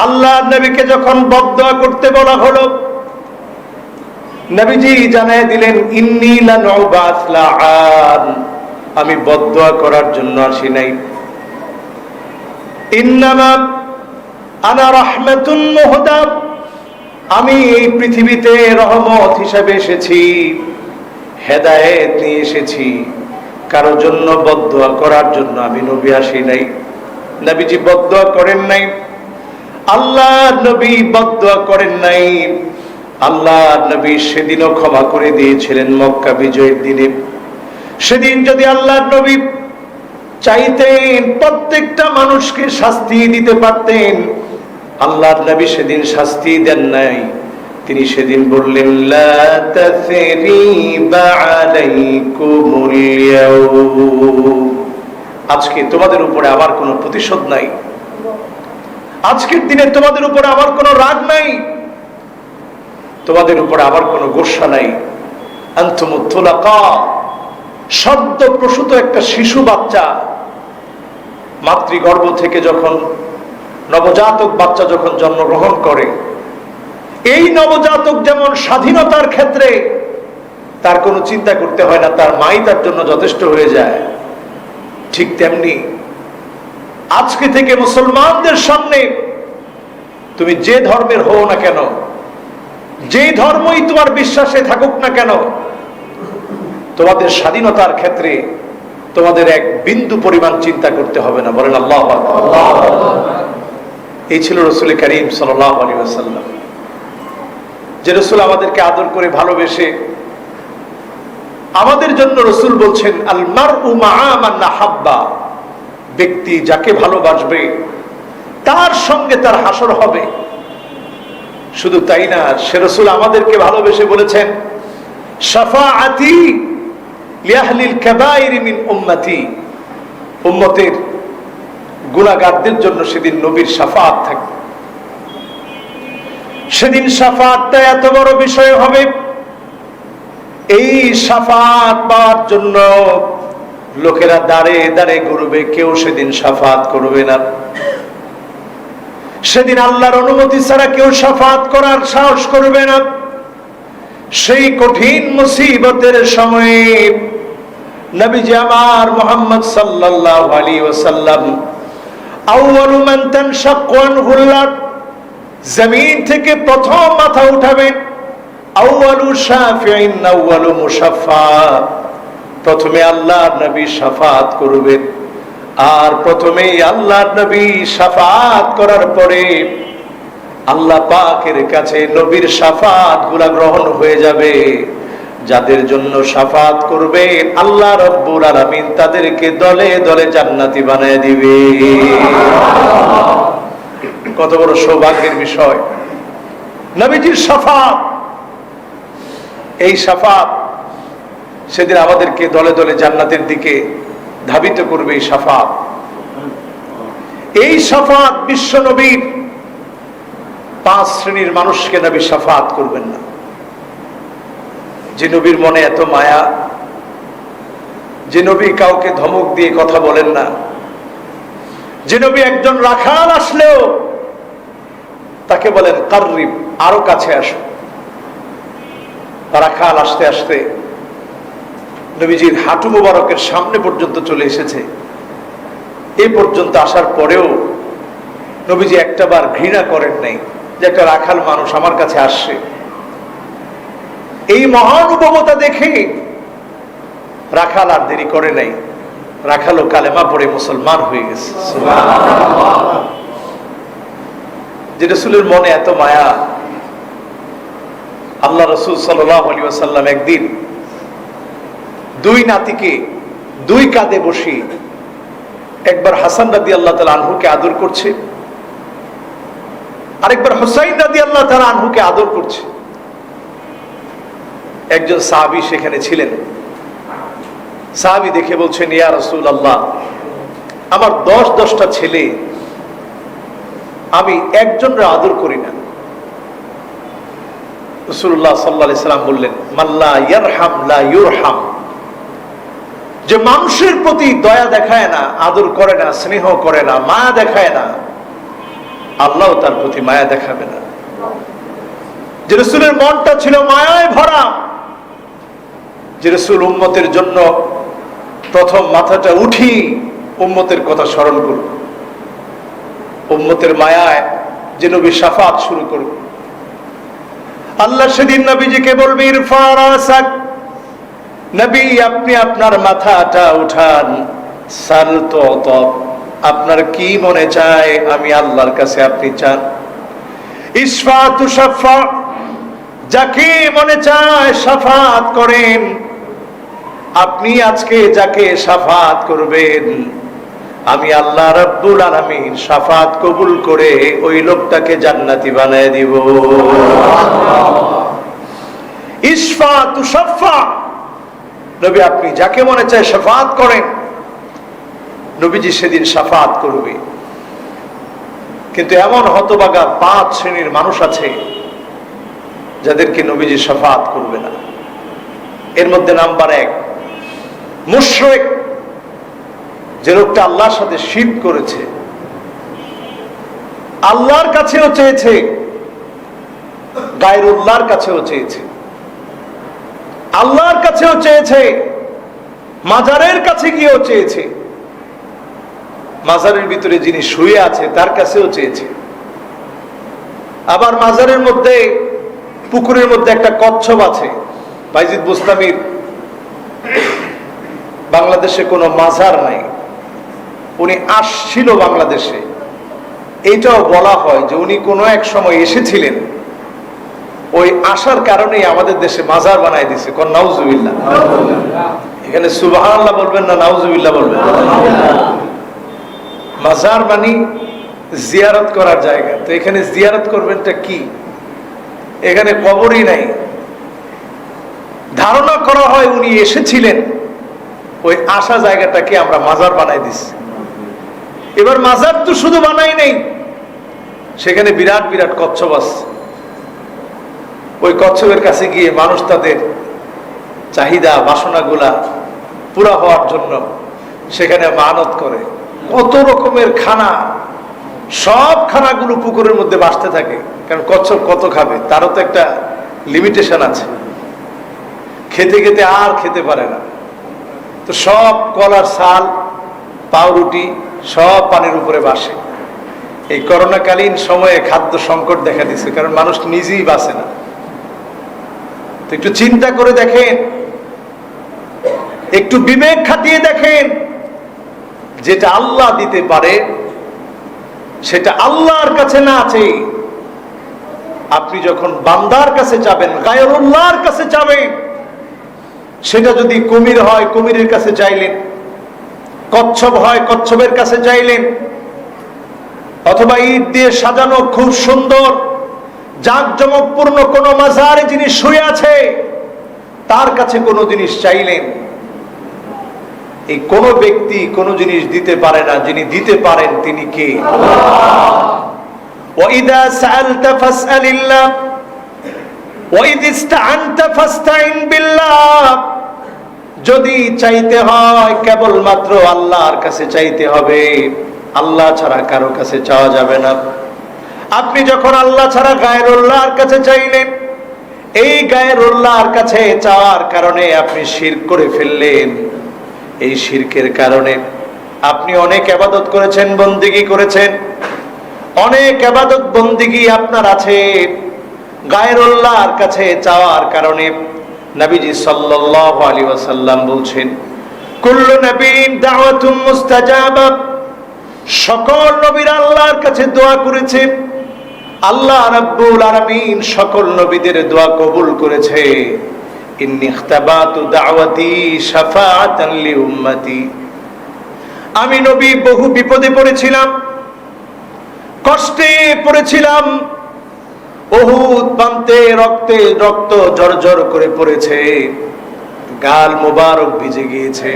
আল্লাহ নবীকে যখন বদদুয়া করতে বলা হলো, নবীজি জানায় দিলেন, ইন্নী লানুবাস লাআন, আমি বদদুয়া করার জন্য আসি নাই। ইন্নামা আনা রাহমাতুন মুহদা, আমি এই পৃথিবীতে রহমত হিসেবে এসেছি, হেদায়েত নিয়ে এসেছি, কারোর জন্য বদদুয়া করার জন্য আমি নবী আসি নাই। নবীজি বদদুয়া করেন নাই, আল্লাহ নবী বদদুয়া করেন নাই। আল্লাহ নবী সেদিনও ক্ষমা করে দিয়েছিলেন মক্কা বিজয়ের দিনে। সেদিন যদি আল্লাহ নবী চাইতেন প্রত্যেকটা মানুষকে শাস্তি দিতে পারতেন, আল্লাহ নবী সেদিন শাস্তি দেন নাই। তিনি সেদিন বললেন, লা তাসরিবা আলাইকুমুল ইয়াউম, আজকে তোমাদের উপরে আমার কোনো প্রতিশোধ নাই, আজকের দিনে তোমাদের উপরে আমার কোনো রাগ নাই, তোমাদের উপরে আমার কোনো গোসা নাই। আনতুমুত তুলাকা, সদ্য প্রসূত একটা শিশু বাচ্চা মাতৃগর্ভ থেকে যখন নবজাতক বাচ্চা যখন জন্মগ্রহণ করে, এই নবজাতক যেমন স্বাধীনতার ক্ষেত্রে তার কোনো চিন্তা করতে হয় না, তার মাই তার জন্য যথেষ্ট হয়ে যায়, ঠিক তেমনি আজকে থেকে মুসলমানদের সামনে তুমি যে ধর্মের হও না কেন, যে ধর্মই তোমার বিশ্বাসে থাকুক না কেন, তোমাদের স্বাধীনতার ক্ষেত্রে তোমাদের এক বিন্দু পরিমাণ চিন্তা করতে হবে না। বলেন আল্লাহু আকবার। এই ছিল রাসূল করিম সাল্লাল্লাহু আলাইহি ওয়াসাল্লাম, যে রাসূল আমাদেরকে আদর করে ভালোবেসে আমাদের জন্য রাসূল বলছেন, আল মারউ মাআ মান আহাব্বা, ব্যক্তি যাকে ভালোবাসবে তার সঙ্গে তার হাসর হবে। শুধু তাই না, সে রাসূল আমাদেরকে ভালোবেসে বলেছেন, শাফাআতি লিআহলিল কাবাইর মিন উম্মতি, উম্মতের গুনাহগারদের জন্য সেদিন নবীর শাফাআত থাকবে। সেদিন শাফাআতটা এত বড় বিষয় হবে, এই শাফাআত পাওয়ার জন্য লোকেরা দাঁড়ে দাঁড়ে ঘুরবে, কেউ সেদিন শাফাআত করবে না। সেদিন আল্লাহর অনুমতি ছাড়া কেউ শাফাআত করার সাহস করবে না। সেই কঠিন মুসিবতের সময়ে নবীজি আমার মুহাম্মদ সাল্লাল্লাহু আলাইহি ওয়াসাল্লাম আউয়ালু মান তানশাক্কু আনহুল আরদ, জমিন থেকে প্রথম মাথা উঠাবেন। আউয়ালু শাফিঈন আউয়ালু মুশাফফা, প্রথমে আল্লাহর নবী শাফাআত করবেন, আর প্রথমেই আল্লাহর নবী শাফাআত করার পরে আল্লাহ পাকের কাছে নবীর শাফাআত গুলা গ্রহণ হয়ে যাবে। যাদের জন্য শাফাআত করবে আল্লাহ রাব্বুল আলামিন তাদেরকে দলে দলে জান্নাতি বানায় দিবে। কত বড় সৌভাগ্যের বিষয় নবীজির শাফাআত। এই শাফাআত সেদিন আমাদেরকে দলে দলে জান্নাতের দিকে ধাবিত করবে। এই শাফাআত, এই শাফাআত বিশ্ব নবীর 5 শ্রেণীর মানুষকে নবী শাফাআত করবেন না। যে নবীর মনে এত মায়া, যে নবী কাউকে ধমক দিয়ে কথা বলেন না, যে নবী একজন রাখাল আসলেও তাকে বলেন কাররিব, আরো কাছে আসো। রাখাল আসতে আসতে নবীজির হাঁটু মুবারকের সামনে পর্যন্ত চলে এসেছে। এই পর্যন্ত আসার পরেও নবীজি একটাবার ঘৃণা করেন নাই যে একটা রাখাল মানুষ আমার কাছে আসছে। এই মহানুভবতা দেখে রাখাল আর দেরি করে নাই, রাখালও কালেমা পড়ে মুসলমান হয়ে গেছে। যে রাসূলের মনে এত মায়া, আল্লাহ রাসূল সাল্লাল্লাহু আলাইহি ওয়াসাল্লাম একদিন 2 নাতিকে 2 কাঁধে বসিয়ে একবার হাসান রাদিয়াল্লাহু তাআলা আনহুকে আদর করছে, আরেকবার হুসাইন রাদিয়াল্লাহু তাআলা আনহুকে আদর করছে। একজন সাহাবী সেখানে ছিলেন। সাহাবী দেখে বলছেন, ইয়া রাসূলুল্লাহ, আমার 10টা ছেলে, আমি একজনরে আদর করি না। রাসূলুল্লাহ সাল্লাল্লাহু আলাইহি সাল্লাম বললেন, মাল্লা ইয়ারহাম লা ইউরহাম, যে মানুষের প্রতি দয়া দেখায় না, আদর করে না, স্নেহ করে না, মায়া দেখায় না, আল্লাহ তার প্রতি মায়া দেখাবে না। যে রাসূলের মনটা ছিল মায়ায় ভরা, যে রাসূল উম্মতের জন্য প্রথম মাথাটা উঠি উম্মতের কথা স্মরণ করব, উম্মতের মায়ায় যে নবী শাফাত শুরু করব। আল্লাহ সেদিন নবীজিকে বলবে ইরফা রাসাক, নবী আপনি আপনার মাথাটা উঠান, সাল তু'তা, আপনার কি মনে চায় আমি আল্লাহর কাছে আপনি চান। ইশফা তুশাফা, যাকে মনে চায় শাফাত করেন। আপনি আজকে যাকে শাফাত করবেন আমি আল্লাহ রাব্বুল আলামিন শাফাত কবুল করে ওই লোকটাকে জান্নাতি বানায় দিব। ইশফা তুশাফা, নবী আপনি যাকে মনে চায় শাফাত করেন, নবীজি সেদিন শাফাত করবে। কিন্তু এমন হতভাগা 5 শ্রেণীর মানুষ আছে যাদেরকে নবীজি শাফাত করবে না। এর মধ্যে নাম্বার 1 মুশরিক, যে লোকটা আল্লাহর সাথে শিরক করেছে, আল্লাহর কাছেও চেয়েছে, গায়রুল্লাহর কাছেও চেয়েছে, আল্লাহর কাছেও চেয়েছে, মাজারের কাছে গিয়েও চেয়েছে, মাজারের ভিতরে যিনি শুয়ে আছে তার কাছেও চেয়েছে। আবার মাজারের মধ্যে পুকুরের মধ্যে একটা কচ্ছপ আছে। বাইজিদ বুস্তামির বাংলাদেশে কোনো মাজার নাই, উনি আসছিল বাংলাদেশে, এইটাও বলা হয় যে উনি কোনো এক সময় এসেছিলেন, ওই আসার কারণেই আমাদের দেশে মাজার বানাই দিছে। কোন নাউজুবিল্লাহ, এখানে সুবহানাল্লাহ বলবেন না নাউজুবিল্লাহ বলবেন। মাজার মানে জিয়ারত করার জায়গা, তো এখানে জিয়ারত করবেনটা কি? এখানে কবরই নাই। ধারণা করা হয় উনি এসেছিলেন, ওই আসা জায়গাটাকে আমরা মাজার বানাই দিছি। এবার মাজার তো শুধু বানাই নাই, সেখানে বিরাট বিরাট কচ্ছপ আছে। ওই কচ্ছপের কাছে গিয়ে মানুষ তাদের চাহিদা বাসনাগুলা পুরা হওয়ার জন্য সেখানে মানত করে। কত রকমের খানা, সব খানাগুলো পুকুরের মধ্যে ভাসতে থাকে, কারণ কচ্ছপ কত খাবে, তারও তো একটা লিমিটেশন আছে। খেতে খেতে আর খেতে পারে না, তো সব কলার ছাল, পাউরুটি সব পানির উপরে ভাসে। এই করোনাকালীন সময়ে খাদ্য সংকট দেখা দিচ্ছে, কারণ মানুষ নিজেই বাঁচে না। তো একটু চিন্তা করে দেখেন, একটু বিবেক খাটিয়ে দেখেন, যেটা আল্লাহ দিতে পারে সেটা আল্লাহর কাছে না আছে। আপনি যখন বান্দার কাছে যাবেন, গায়রুল্লাহর কাছে যাবেন, সেটা যদি কুমির হয় কুমিরের কাছে চাইলেন, কচ্ছপ হয় কচ্ছপের কাছে চাইলেন, অথবা ইট দিয়ে সাজানো খুব সুন্দর জাঁকজমকপূর্ণ কোন মাজারে যিনি শুয়ে আছে তার কাছে কোনো জিনিস চাইলেন, এই কোন ব্যক্তি কোন জিনিস দিতে পারে না। যিনি দিতে পারেন তিনি কে? ওয়াইদা সাআলতা ফাসআলিল্লাহ ওয়াইদ ইসতাআনতা ফাসতাইন বিল্লাহ। যদি চাইতে হয় কেবলমাত্র আল্লাহর কাছে চাইতে হবে, আল্লাহ ছাড়া কারো কাছে চাওয়া যাবে না। আপনি যখন আল্লাহ ছাড়া গায়রুল্লাহর কাছে চাইলেন, এই গায়রুল্লাহর কাছে চাওয়ার কারণে আপনি শিরক করে ফেললেন। এই শিরকের কারণে আপনি অনেক ইবাদত করেছেন, বন্দেগী করেছেন, অনেক ইবাদত বন্দেগী আপনার আছে গায়রুল্লাহর কাছে চাওয়ার কারণে। নবীজি সাল্লাল্লাহু আলাইহি ওয়াসাল্লাম বলছেন, কুল্লু নবিয়্যিন দাওয়াতুন মুস্তাজাবা। সকল নবীরা আল্লাহর কাছে দোয়া করেছে, আল্লাহ রাব্বুল আলামিন সকল নবীদের দোয়া কবুল করেছে। ইন্নী ইখতাবাতু দাওয়াতি শাফাআতান লিউম্মতি। আমি নবী বহু বিপদে পড়েছিলাম, কষ্টে পড়েছিলাম, উহুদ প্রান্তে রক্তে রক্ত ঝরঝর করে পড়েছে, গাল মুবারক ভিজে গিয়েছে,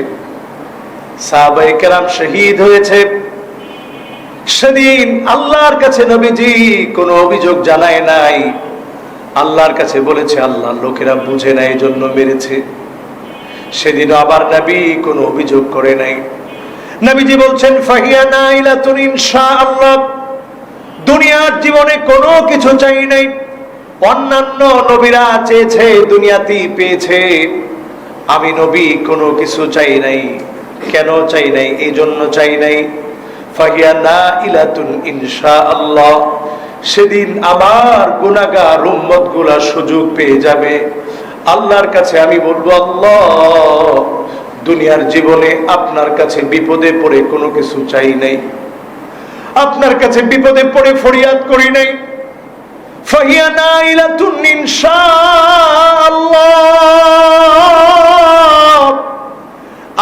সাহাবায়ে কেরাম শহীদ হয়েছে। সেদিন আল্লাহর কাছে নবীজি কোনো অভিযোগ জানায় নাই, আল্লাহর কাছে বলেছে আল্লাহর লোকেরা বুঝে নাই জন্য মেরেছে। সেদিন আবার নবী কোনো অভিযোগ করে নাই। নবীজি বলছেন ফাহিয়া নাইলাতুন ইনশাআল্লাহ, দুনিয়ার জীবনে কোনো কিছু চাই নাই। অন্যান্য নবীরা চেয়েছে, দুনিয়াতেই পেয়েছে, আমি নবী কোনো কিছু চাই নাই। কেন চাই নাই? এই জন্য চাই নাই, ফাহিয়া নাইলাতুন ইনশাআল্লাহ, সেদিন আমার গুনাহগার উম্মত গুলা সুযোগ পেয়ে যাবে। আল্লাহর কাছে আমি বলবো, আল্লাহ, দুনিয়ার জীবনে আপনার কাছে বিপদে পড়ে কোনো কিছু চাই নাই, আপনার কাছে বিপদে পড়ে ফরিয়াদ করি নাই। ফাহিয়া নাইলাতুন ইনশাআল্লাহ,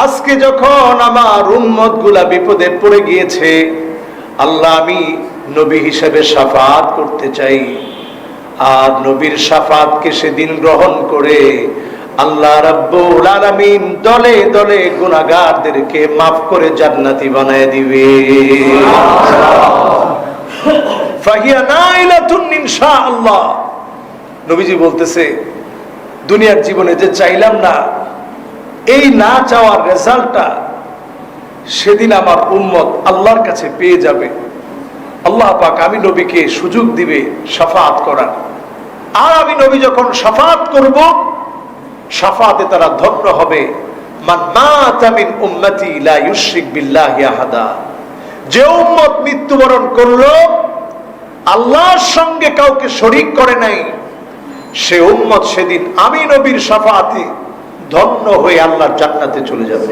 আজকে যখন আমার উম্মত গুলা বিপদে পড়ে গিয়েছে, আল্লাহ, আমি নবী হিসেবে শাফাআত করতে চাই। আর নবীর শাফাআতকে সেদিন গ্রহণ করে আল্লাহ রাব্বুল আলামিন দলে দলে গুনাহগারদেরকে মাফ করে জান্নাতি বানায় দিবে। ফাহিয়া নাইলাতুন ইনশাআল্লাহ। নবীজি বলতেছে, দুনিয়ার জীবনে যে চাইলাম না, এই না চাওয়ার রেজাল্টটা সেদিন আমার উম্মত আল্লাহর কাছে পেয়ে যাবে। আল্লাহ পাক আমি নবীকে সুযোগ দিবে শাফাআত করার। আর আমি নবী যখন শাফাআত করব, শাফাআতে তারা ধন্য হবে। মান মাতা মিন উম্মতি লা ইউশরিক বিল্লাহি আহাদা, যে উম্মত মৃত্যুবরণ করলো আল্লাহর সঙ্গে কাউকে শরীক করে নাই, সে উম্মত সেদিন আমি নবীর শাফাআতে ধন্য হয়ে আল্লাহর জান্নাতে চলে যাবে।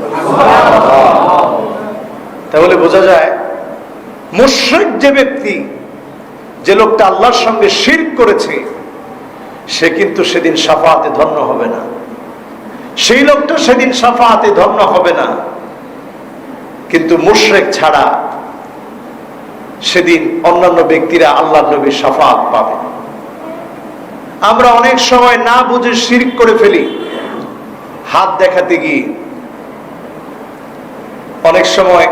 তাহলে বোঝা যায়, মুশরিক যে ব্যক্তি, যে লোকটা আল্লাহর সঙ্গে শিরক করেছে, সে কিন্তু সেদিন শাফাআতে ধন্য হবে না। সেই লোকটা সেদিন শাফাআতে ধন্য হবে না। কিন্তু মুশরিক ছাড়া সেদিন অন্যান্য ব্যক্তিরা আল্লাহর নবীর শাফাআত পাবে। আমরা অনেক সময় না বুঝে শিরক করে ফেলি। হাত দেখাতে গিয়ে অনেক সময়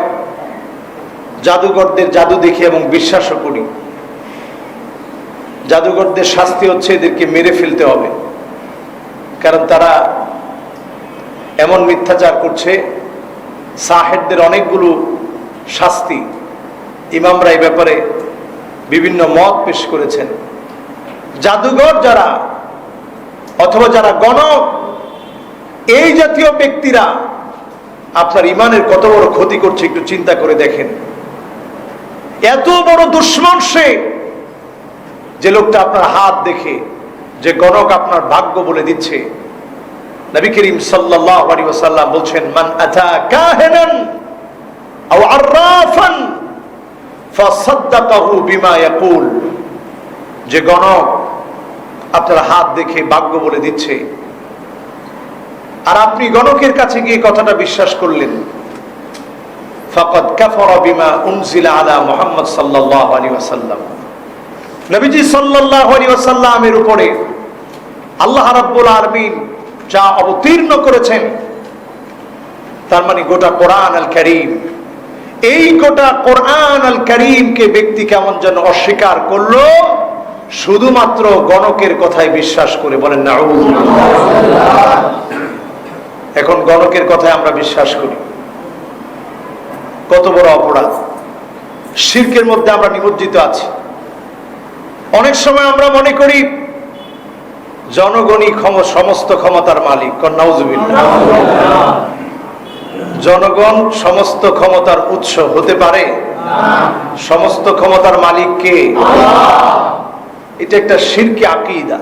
জাদুঘরদের জাদু দেখি এবং বিশ্বাসও করি। জাদুঘরদের শাস্তি হচ্ছে এদেরকে মেরে ফেলতে হবে, কারণ তারা এমন মিথ্যাচার করছে। সাহেবদের অনেকগুলো শাস্তি, ইমামরা এই ব্যাপারে বিভিন্ন মত পেশ করেছেন। জাদুঘর যারা অথবা যারা গণক, এই জাতীয় ব্যক্তিরা আপনার ইমানের কত বড় ক্ষতি করছে একটু চিন্তা করে দেখেন। এত বড় দুশমন সে, যে লোকটা আপনার হাত দেখে, যে গণক আপনার ভাগ্য বলে দিচ্ছে। নবী করিম সাল্লাল্লাহু আলাইহি ওয়াসাল্লাম বলছেন, মান আতা কাহিনান আও আররাফান ফাসাদ্দাকাহু বিমা ইয়াকুল, যে গণক আপনার হাত দেখে ভাগ্য বলে দিচ্ছে, আর আপনি গণকের কাছে গিয়ে কথাটা বিশ্বাস করলেন, ফাকাদ কাফারা বিমা উনজিলা আলা মুহাম্মদ সাল্লাল্লাহু আলাইহি ওয়াসাল্লাম। নবীজি সাল্লাল্লাহু আলাইহি ওয়াসাল্লামের উপরে আল্লাহ রাব্বুল আলামিন যা অবতীর্ণ করেছেন, তার মানে গোটা কোরআন আল কারীম, এই গোটা কোরআন আল কারীমকে ব্যক্তি কেমন যেন অস্বীকার করলো শুধুমাত্র গণকের কথায় বিশ্বাস করে। বলেন নাউযুবিল্লাহ। এখন গণকের কথায় আমরা বিশ্বাস করি, কত বড় অপরাধ! শিরকের মধ্যে আমরা নিমজ্জিত আছি। অনেক সময় আমরা মনে করি জনগণই সমস্ত ক্ষমতার মালিক। নাউযুবিল্লাহ। জনগণ সমস্ত ক্ষমতার উৎস হতে পারে? সমস্ত ক্ষমতার মালিক কে? এটা একটা শিরকি আকীদা।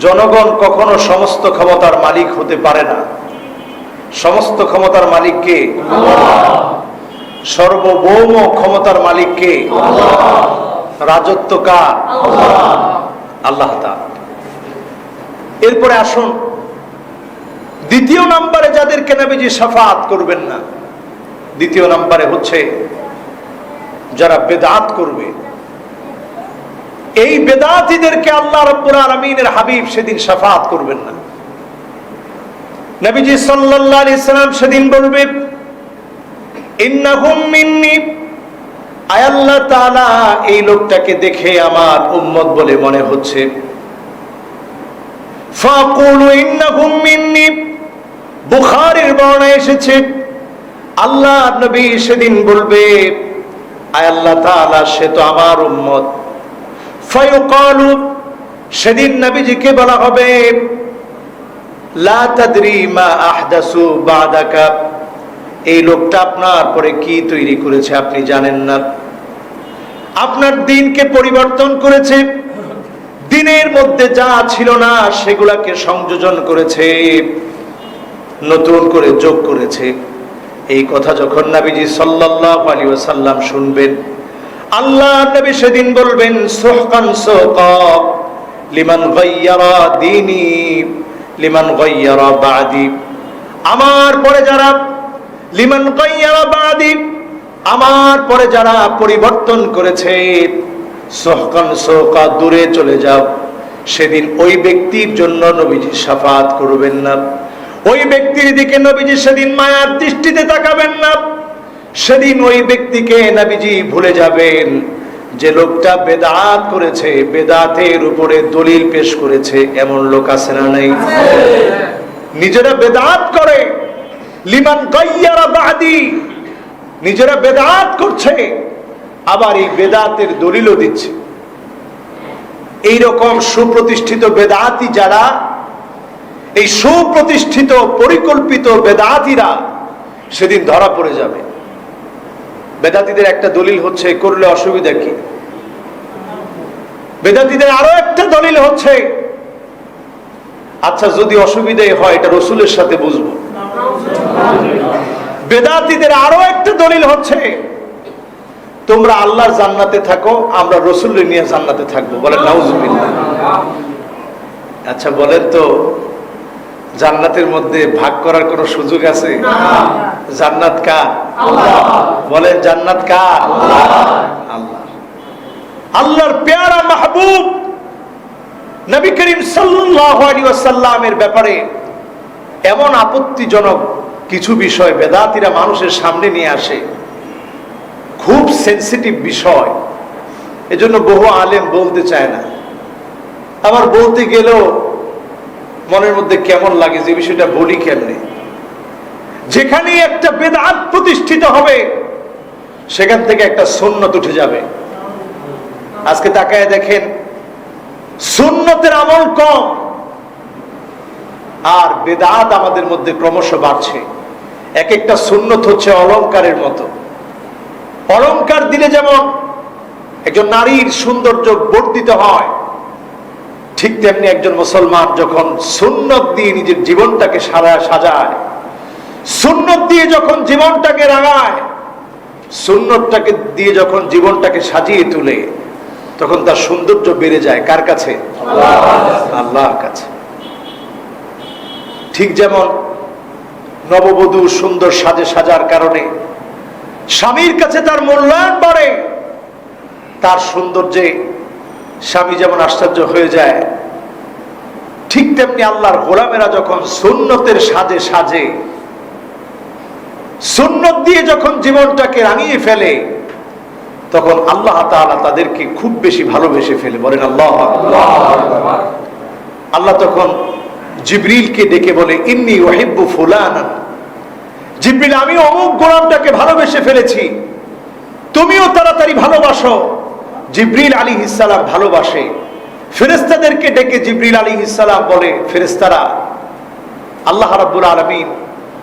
জনগণ কখনো সমস্ত ক্ষমতার মালিক হতে পারে না। সমস্ত ক্ষমতার মালিক কে? সর্বভৌম ক্ষমতার মালিক কে? রাজত্ব কার? আল্লাহ তাআলা। এরপরে আসুন, দ্বিতীয় নম্বরে যাদেরকে নবীজি শাফাআত করবেন না, দ্বিতীয় নম্বরে হচ্ছে যারা বেদাত করবে। এই বেদাতীদেরকে আল্লাহ রাব্বুল আলামিনের হাবিব সেদিন শাফাআত করবেন না। নবীজি সাল্লাল্লাহু আলাইহি সাল্লাম সেদিন বলবে, ইন্নাহুম মিন্নি, আয় আল্লাহ তাআলা এই লোকটাকে দেখে আমার উম্মত বলে মনে হচ্ছে। ফাকুলু ইন্নাহুম মিন্নি, বুখারীর বর্ণনায় এসেছে, আল্লাহর নবী সেদিন বলবে, আয় আল্লাহ তাআলা, সে তো আমার উম্মত। ফায়ুকালু, সেদিন নবীজিকে বলা হবে, লা তাদরি মা আহদাসু বাদাকা, এই লোকটা আপনার পরে কি তৈরি করেছে আপনি জানেন না। আপনার দিনকে পরিবর্তন করেছে, দিনের মধ্যে যা ছিল না সেগুলাকে সংযোজন করেছে, নতুন করে যোগ করেছে। এই কথা যখন নবীজি সাল্লাল্লাহু আলাইহি ওয়াসাল্লাম শুনবেন, আল্লাহর নবী সেদিন বলবেন, সুহকান সুহকা লিমান গায়্যারা দীনি লিমান গায়্যারা বাদি, আমার পরে যারা, লিমান গায়্যারা বাদি, আমার পরে যারা পরিবর্তন করেছে, সুহকান সুহকা, দূরে চলে যাও। সেদিন ওই ব্যক্তির জন্য নবীজি শাফাত করবেন না, ওই ব্যক্তির দিকে নবীজি সেদিন মায়ার দৃষ্টিতে তাকাবেন না। সেদিন ওই ব্যক্তিকে নবীজি ভুলে যাবেন, যে লোকটা বেদাত করেছে, বেদাতের উপরে দলিল পেশ করেছে। এমন লোক আছে না নাই? নিজেরা বেদাত করে, লিমান গায়্যারা বাদি, নিজেরা বেদাত করছে, আবার এই বেদাতের দলিলও দিচ্ছে। এইরকম সুপ্রতিষ্ঠিত বেদাতি যারা, এই সুপ্রতিষ্ঠিত পরিকল্পিত বেদাতিরা সেদিন ধরা পড়ে যাবে। বেদাতিদের একটা দলিল হচ্ছে, করলে অসুবিধা কি? বেদাতিদের আরো একটা দলিল হচ্ছে, আচ্ছা যদি অসুবিধাই হয় এটা রসুলের সাথে বুঝবো। বেদাতিদের আরো একটা দলিল হচ্ছে, তোমরা আল্লাহর জান্নাতে থাকো, আমরা রসুলের নিয়ে জান্নাতে থাকবো। বলেন নাউজুবিল্লাহ। আচ্ছা বলেন তো, জান্নাতের মধ্যে ভাগ করার কোন সুযোগ আছে? জান্নাত কার? বলেন জান্নাত কার? আল্লাহ। আল্লাহর পেয়ারা মাহবুব নবী করিম সাল্লাল্লাহু আলাইহি ওয়াসাল্লামের ব্যাপারে এমন আপত্তিজনক কিছু বিষয় বেদাতিরা মানুষের সামনে নিয়ে আসে, খুব সেনসিটিভ বিষয়। এজন্য বহু আলেম বলতে চায় না, আবার বলতে গেলেও মনের মধ্যে কেমন লাগে যে বিষয়টা বলি কেমনে। যেখানে একটা বেদাত প্রতিষ্ঠিত হবে সেখান থেকে একটা সুন্নত উঠে যাবে। আজকে তাকায় দেখেন, সুন্নতের আমল কম আর বেদাত আমাদের মধ্যে ক্রমশ বাড়ছে। এক একটা সুন্নত হচ্ছে অলংকারের মতো। অলংকার দিলে যেমন একজন নারীর সৌন্দর্য বর্ধিত হয়, ঠিক তেমনি একজন মুসলমান যখন সুন্নত দিয়ে নিজের জীবনটাকে সাজায়, সুন্নত দিয়ে যখন জীবনটাকে রাঙায়, সুন্নতটাকে দিয়ে যখন জীবনটাকে সাজিয়ে তুলে, তখন তার সৌন্দর্য বেড়ে যায়। কার কাছে? আল্লাহর কাছে। ঠিক যেমন নববধূ সুন্দর সাজে সাজার কারণে স্বামীর কাছে তার মূল্যায়ন বাড়ে, তার সৌন্দর্যে স্বামী যেমন আশ্চর্য হয়ে যায়, ঠিক তেমনি আল্লাহর গোলামেরা যখন সুন্নতের সাজে সাজে, সুন্নত দিয়ে যখন জীবনটাকে রাঙিয়ে ফেলে, তখন আল্লাহ তাআলা তাদেরকে খুব বেশি ভালোবেসে ফেলে। বলেন আল্লাহু আকবার। আল্লাহ তখন জিবরিলকে ডেকে বলে, ইন্নী উহিব্বু ফুলানান, জিবরিল আমি অমুক গোলামটাকে ভালোবেসে ফেলেছি, তুমিও তাড়াতাড়ি ভালোবাসো। জিবরিল আলাইহিস সালাম ভালোবাসে। ফেরেশতাদেরকে ডেকে জিবরিল আলাইহিস সালাম বলে, ফেরেশতারা, আল্লাহ রাব্বুল আলামিন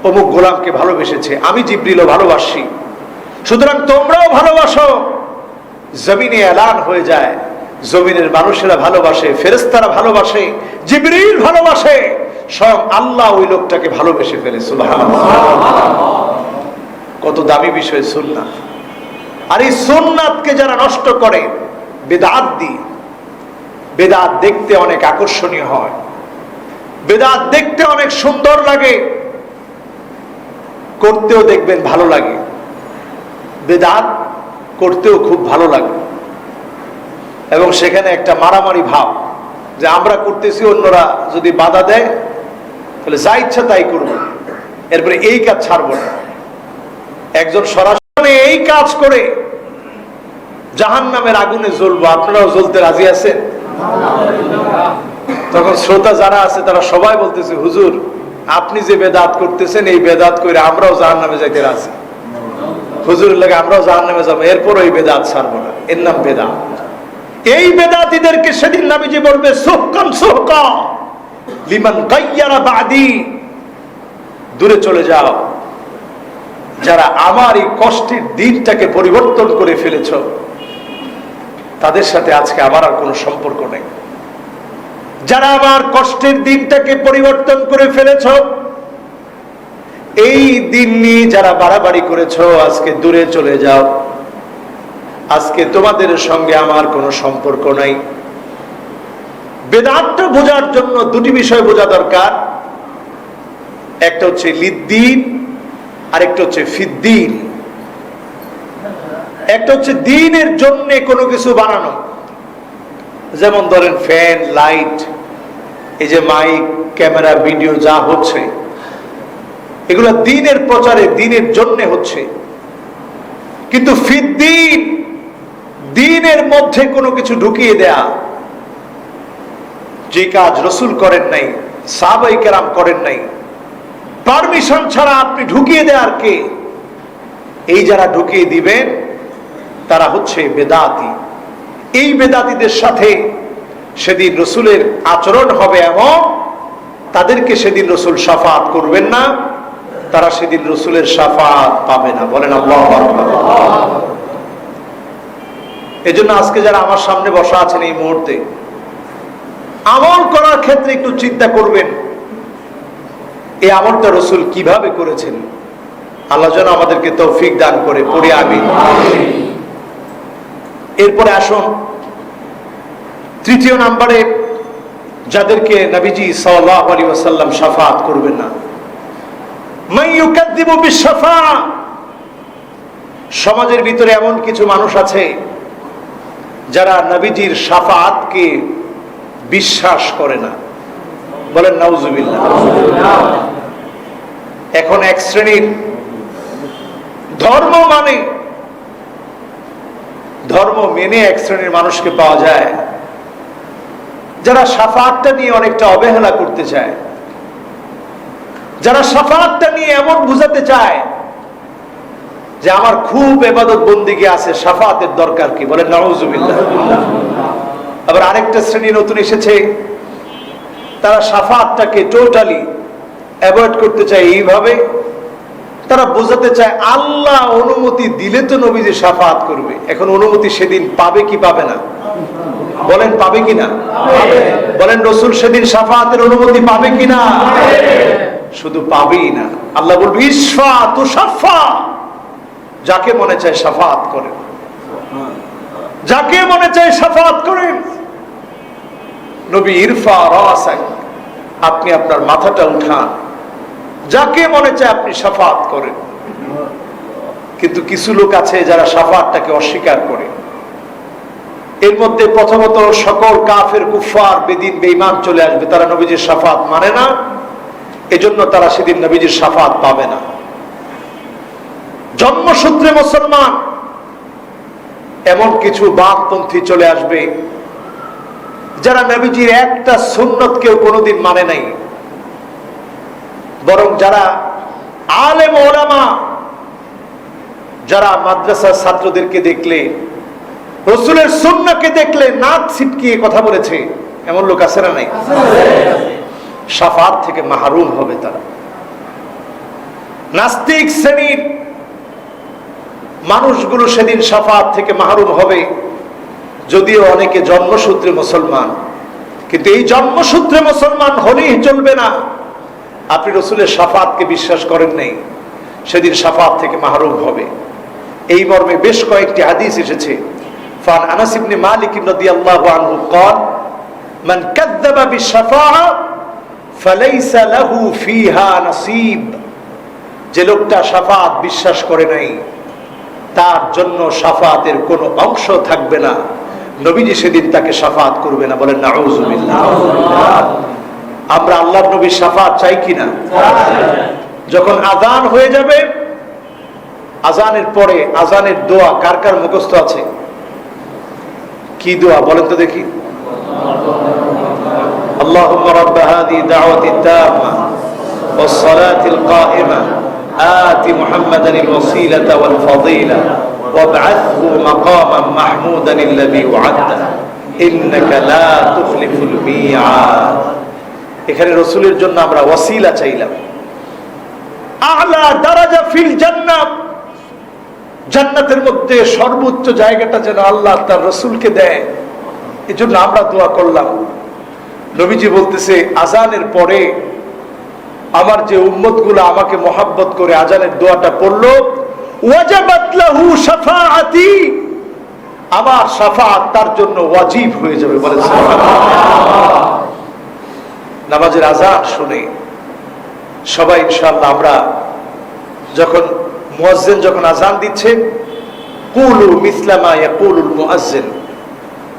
অমুক গোলামকে ভালোবেসেছে, আমি জিবরিলও ভালোবাসি, সুতরাং তোমরাও ভালোবাসো। জমিনে এলান হয়ে যায়, জমিনের মানুষেরা ভালোবাসে, ফেরেশতারা ভালোবাসে, জিবরিল ভালোবাসে, স্বয়ং আল্লাহ ওই লোকটাকে ভালোবেসে ফেলে। সুবহানাল্লাহ। কত দামি বিষয় সুন্নাত। আর এই সুন্নাতকে যারা নষ্ট করে বেদাত দিয়ে, বেদাত দেখতে অনেক আকর্ষণীয় হয়, বেদাত দেখতে অনেক সুন্দর লাগে, করতেও দেখবেন ভালো লাগে, বেদাত করতেও খুব ভালো লাগে, এবং সেখানে একটা মারামারি ভাব যে আমরা করতেছি, অন্যরা যদি বাধা দেয় তাহলে যা ইচ্ছা তাই করবো, এরপরে এই কাজ ছাড়বো না। একজন সরাসরি এই কাজ করে জাহান্নামের আগুনে জ্বলবো, আপনারাও জ্বলতে রাজি আছেন? তখন শ্রোতা যারা আছে তারা সবাই বলতেছে, হুজুর আপনি যে বেদাত করতেছেন এই বেদাত করে আমরাও জাহান্নামে যাইতে রাজি। হুজুরের লাগে আমরাও জাহান্নামে যাবো, এরপর ওই বেদাত ছাড়বো না, এর নাম বেদাত। এই বেদাতীদেরকে সেদিন নবীজি বলবে সুহকান সুহকা লিমান গায়্যারা বাদি, দূরে চলে যাও যারা আমার এই কষ্টের দিনটাকে পরিবর্তন করে ফেলেছ, তাদের সাথে আজকে আমার আর কোনো সম্পর্ক নেই। যারা আমার কষ্টের দিনটাকে পরিবর্তন করে ফেলেছ, এই দিন নিয়ে যারা বাড়াবাড়ি করেছ, আজকে দূরে চলে যাও, আজকে তোমাদের সঙ্গে আমার কোনো সম্পর্ক নাই। বেদাতটা বোঝার জন্য দুটি বিষয় বোঝা দরকার, একটা হচ্ছে লিদ্দিন আর একটা হচ্ছে ফিদ্দিন। একটা হচ্ছে দ্বীনের জন্য কোনো কিছু বানানো, যেমন ধরেন ফ্যান, লাইট, এই যে মাইক, ক্যামেরা, ভিডিও যা হচ্ছে, এগুলো দ্বীনের প্রচারে, দ্বীনের জন্য হচ্ছে। কিন্তু ফিদ্দিন, দ্বীনের মধ্যে কোনো কিছু ঢুকিয়ে দেয়া, যে কাজ রাসূল করেন নাই, সাহাবায়ে কেরাম করেন নাই, পারমিশন ছাড়া আপনি ঢুকিয়ে দেয়ার কে? এই যারা ঢুকিয়ে দিবেন তারা হচ্ছে বেদাতি। এই বেদাতিদের সাথে সেদিন রসুলের আচরণ হবে এমন, তাদেরকে সেদিন রসুল শাফাত করবেন না, তারা সেদিন রসুলের শাফাত পাবে না। বলেন আল্লাহু আকবার। এজন্য আজকে যারা আমার সামনে বসা আছেন এই মুহূর্তে, আমল করার ক্ষেত্রে একটু চিন্তা করবেন, এই আমলটা রসুল কিভাবে করেছেন। আল্লাহ যেন আমাদেরকে তৌফিক দান করে, পড়ে আমিন। এরপরে আসুন তৃতীয় নাম্বারে যাদেরকে নবীজি সাল্লাল্লাহু আলাইহি ওয়াসাল্লাম শাফাত করবেন না, মান ইউকাযযিবু বিশ-শাফাআ। সমাজের ভিতরে এমন কিছু মানুষ আছে যারা নবীজির শাফাতকে বিশ্বাস করে না। বলেন নাউজুবিল্লাহ। এখন এক শ্রেণীর ধর্ম মেনে এক শ্রেণীর মানুষকে পাওয়া যায় যারা শাফাতটা নিয়ে অনেকটা অবহেলা করতে চায়, যারা শাফাতটা নিয়ে এমন বুঝাতে চায় যে আমার খুব ইবাদত বন্দেগী আছে, শাফাতের দরকার কি? বলেন নাউজুবিল্লাহ। আবার আরেকটা শ্রেণী নতুন এসেছে, তারা শাফাতটাকে টোটালি অ্যাভয়েড করতে চায়। এইভাবে তারা বোঝাতে চায় আল্লাহ অনুমতি দিলে তো নবীজি শাফাত করবে। এখন অনুমতি সেদিন পাবে কি পাবে না? বলেন পাবে কিনা? বলেন রসুল সেদিন শাফাতের অনুমতি পাবে কিনা? শুধু পাবেই না, আল্লাহ বলবে ইশফা তুশাফা, যাকে মনে চায় শাফাত করেন, যাকে মনে চায় শাফাত করেন। নবী ইরফা রাসাক, আপনি আপনার মাথাটা উঠান, যাকে মনে চায় আপনি শাফাত করেন। কিন্তু কিছু লোক আছে যারা শাফাতটাকে অস্বীকার করে। এর মধ্যে প্রথমত সকল কাফের, কুফার, বেদিন, বেঈমান চলে আসবে, তারা নবীজির শাফাত মানে না, এজন্য তারা সেদিন নবীজির শাফাত পাবে না। জন্মসূত্রে মুসলমান এমন কিছু বামপন্থী চলে আসবে যারা নবীজির একটা সুন্নতকেও কোনোদিন মানে নাই, বরং যারা আলেম ওলামা, যারা মাদ্রাসার ছাত্রদেরকে দেখলে, রাসূলের সুন্নাহকে দেখলে নাক ছিটকিয়ে কথা বলেছে, এমন লোক আছে না নাই? শাফাত থেকে মাহরুম হবে তারা। নাস্তিক শ্রেণীর মানুষগুলো সেদিন শাফাত থেকে মাহরুম হবে, যদিও অনেকে জন্মসূত্রে মুসলমান, কিন্তু এই জন্মসূত্রে মুসলমান হলেই চলবে না। আপনি রাসূলের শাফাতকে বিশ্বাস করেন নাই, সেদিন শাফাত থেকে মাহরুম হবে। এই মর্মে বেশ কয়েকটি হাদিস এসেছে। ফান আনাস ইবনে মালিক রাদিয়াল্লাহু আনহু قال من كذب بالشفاعة فليس له فيها نصيب। যে লোকটা শাফাত বিশ্বাস করে নাই, তার জন্য শাফাতের কোনো অংশ থাকবে না, নবীজি সেদিন তাকে শাফাত করবে না। বলেন নাউজুবিল্লাহ। আমরা আল্লাহর নবীর শাফাত চাই কিনা? যখন আযান হয়ে যাবে, আযানের পরে আযানের দোয়া কার কার মুখস্থ আছে? কি দোয়া বলেন তো দেখি? আল্লাহুম্মা রাব্বা হাযিহি দাওয়াতিত তাম্মা ওয়াস সালাতিল কায়িমা আতি মুহাম্মাদানিল ওয়াসিলাতা ওয়াল ফাদিলা ওয়াবআথহু মাকামান মাহমুদান আল্লাযী ওয়া'আদতা ইন্নাকা লা তুখলিফুল মিআদ। এখানে রাসূলের জন্য আমরা ওয়াসিলা চাইলাম, আ'লা দারাজা ফিল জান্নাহ, জান্নাতের মধ্যে সর্বোচ্চ জায়গাটা যেন আল্লাহ তার রাসূলকে দেয়, এজন্য আমরা দোয়া করলাম। নবীজি বলতেছে, আজানের পরে আমার যে উম্মতগুলো আমাকে মহব্বত করে আজানের দোয়াটা পড়লো, ওয়াজাবাত লাহু শাফাআতি, আমার শাফাআত তার জন্য ওয়াজিব হয়ে যাবে। বলে সুবহানাল্লাহ। নামাজের আজান শুনে সবাই ইনশাআল্লাহ আমরা যখন মুয়াজ্জিন যখন আজান দিচ্ছে, কুলু মিসলা মা ইয়াকুলুল মুয়াজ্জিন,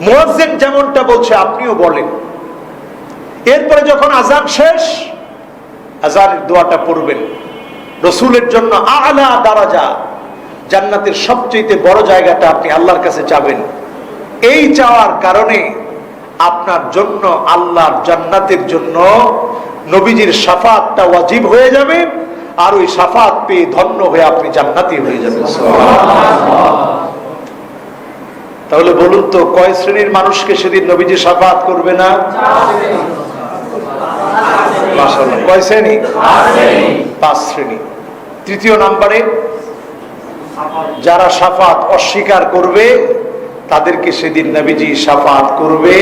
মুয়াজ্জিন যেমনটা বলছে আপনিও বলেন। এরপরে যখন আজান শেষ, আজানের দোয়াটা পড়বেন। রাসূলের জন্য আ'লা দারাজা, জান্নাতের সবচেয়ে বড় জায়গাটা আপনি আল্লাহর কাছে চাবেন। এই চাওয়ার কারণে আপনার জন্য আল্লাহর জান্নাতের জন্য নবীজির শাফাআতটা ওয়াজিব হয়ে যাবে, আর ওই শাফাআত পেয়ে ধন্য হয়ে আপনি জান্নাতি হয়ে যাবেন। সুবহানাল্লাহ। তাহলে বলুন তো, কয় শ্রেণীর মানুষকে সেদিন নবীজি শাফাআত করবে না? মাশাআল্লাহ। কয় শ্রেণী? 5 শ্রেণী। তৃতীয় নম্বরে যারা শাফাআত অস্বীকার করবে তাদেরকে সেদিন নবীজি শাফাআত করবে।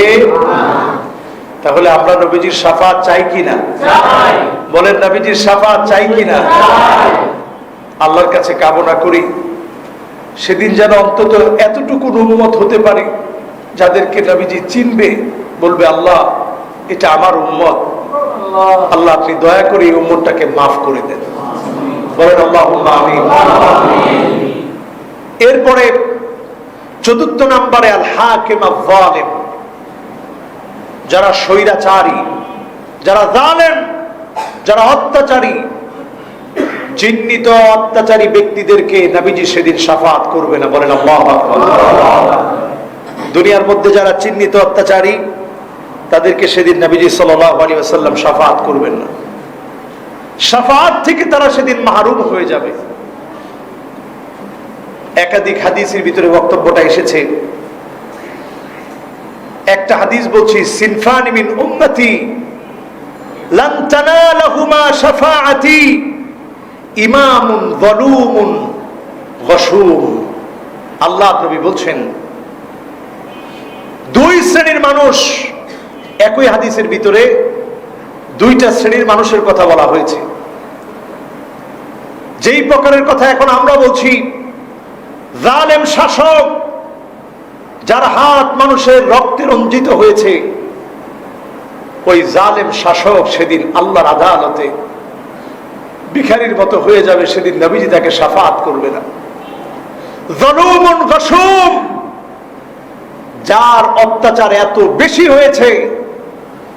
তাহলে আমরা নবীজির শাফাআত চাই কিনা? চাই। বলেন, নবীজির শাফাআত চাই কিনা? চাই। আল্লাহর কাছে কামনা করি সেদিন যেন অন্তত এতটুকু উম্মত হতে পারে যাদেরকে নবীজি চিনবে, বলবে আল্লাহ এটা আমার উম্মত, আল্লাহ আপনি দয়া করে এই উম্মতটাকে মাফ করে দেন। বলেন আল্লাহুম্মা আমিন। এরপরে 4 নম্বরে আল হাকিম আল যালিম, যারা স্বৈরাচারী, যারা জালেম, যারা অত্যাচারী, চিহ্নিত অত্যাচারী ব্যক্তিদেরকে নবীজি সেদিন শাফাআত করবে না। বলেন আল্লাহু আকবার। দুনিয়ার মধ্যে যারা চিহ্নিত অত্যাচারী তাদেরকে সেদিন নবীজি সাল্লাল্লাহু আলাইহি ওয়াসাল্লাম শাফাআত করবেন না। শাফাআত থেকে তারা সেদিন মাহরুম হয়ে যাবে। একাধিক হাদিসের ভিতরে বক্তব্যটা এসেছে। একটা হাদিস বলছি, সিনফানি মিন উম্মতি লান তানালাহুমা শাফাআতি ইমামুন যালুমুন গাশুম। আল্লাহ নবী বলছেন 2 শ্রেণীর মানুষ, একই হাদিসের ভিতরে 2টা শ্রেণীর মানুষের কথা বলা হয়েছে। যেই প্রকারের কথা এখন আমরা বলছি, জালেম শাসক, যার হাত মানুষের রক্তে রঞ্জিত হয়েছে, ওই জালেম শাসক সেদিন আল্লাহর আদালতে ভিখারির মতো হয়ে যাবে। সেদিন নবীজি তাকে শাফাআত করবে না। যালুমুন গাশুম, যার অত্যাচার এত বেশি হয়েছে,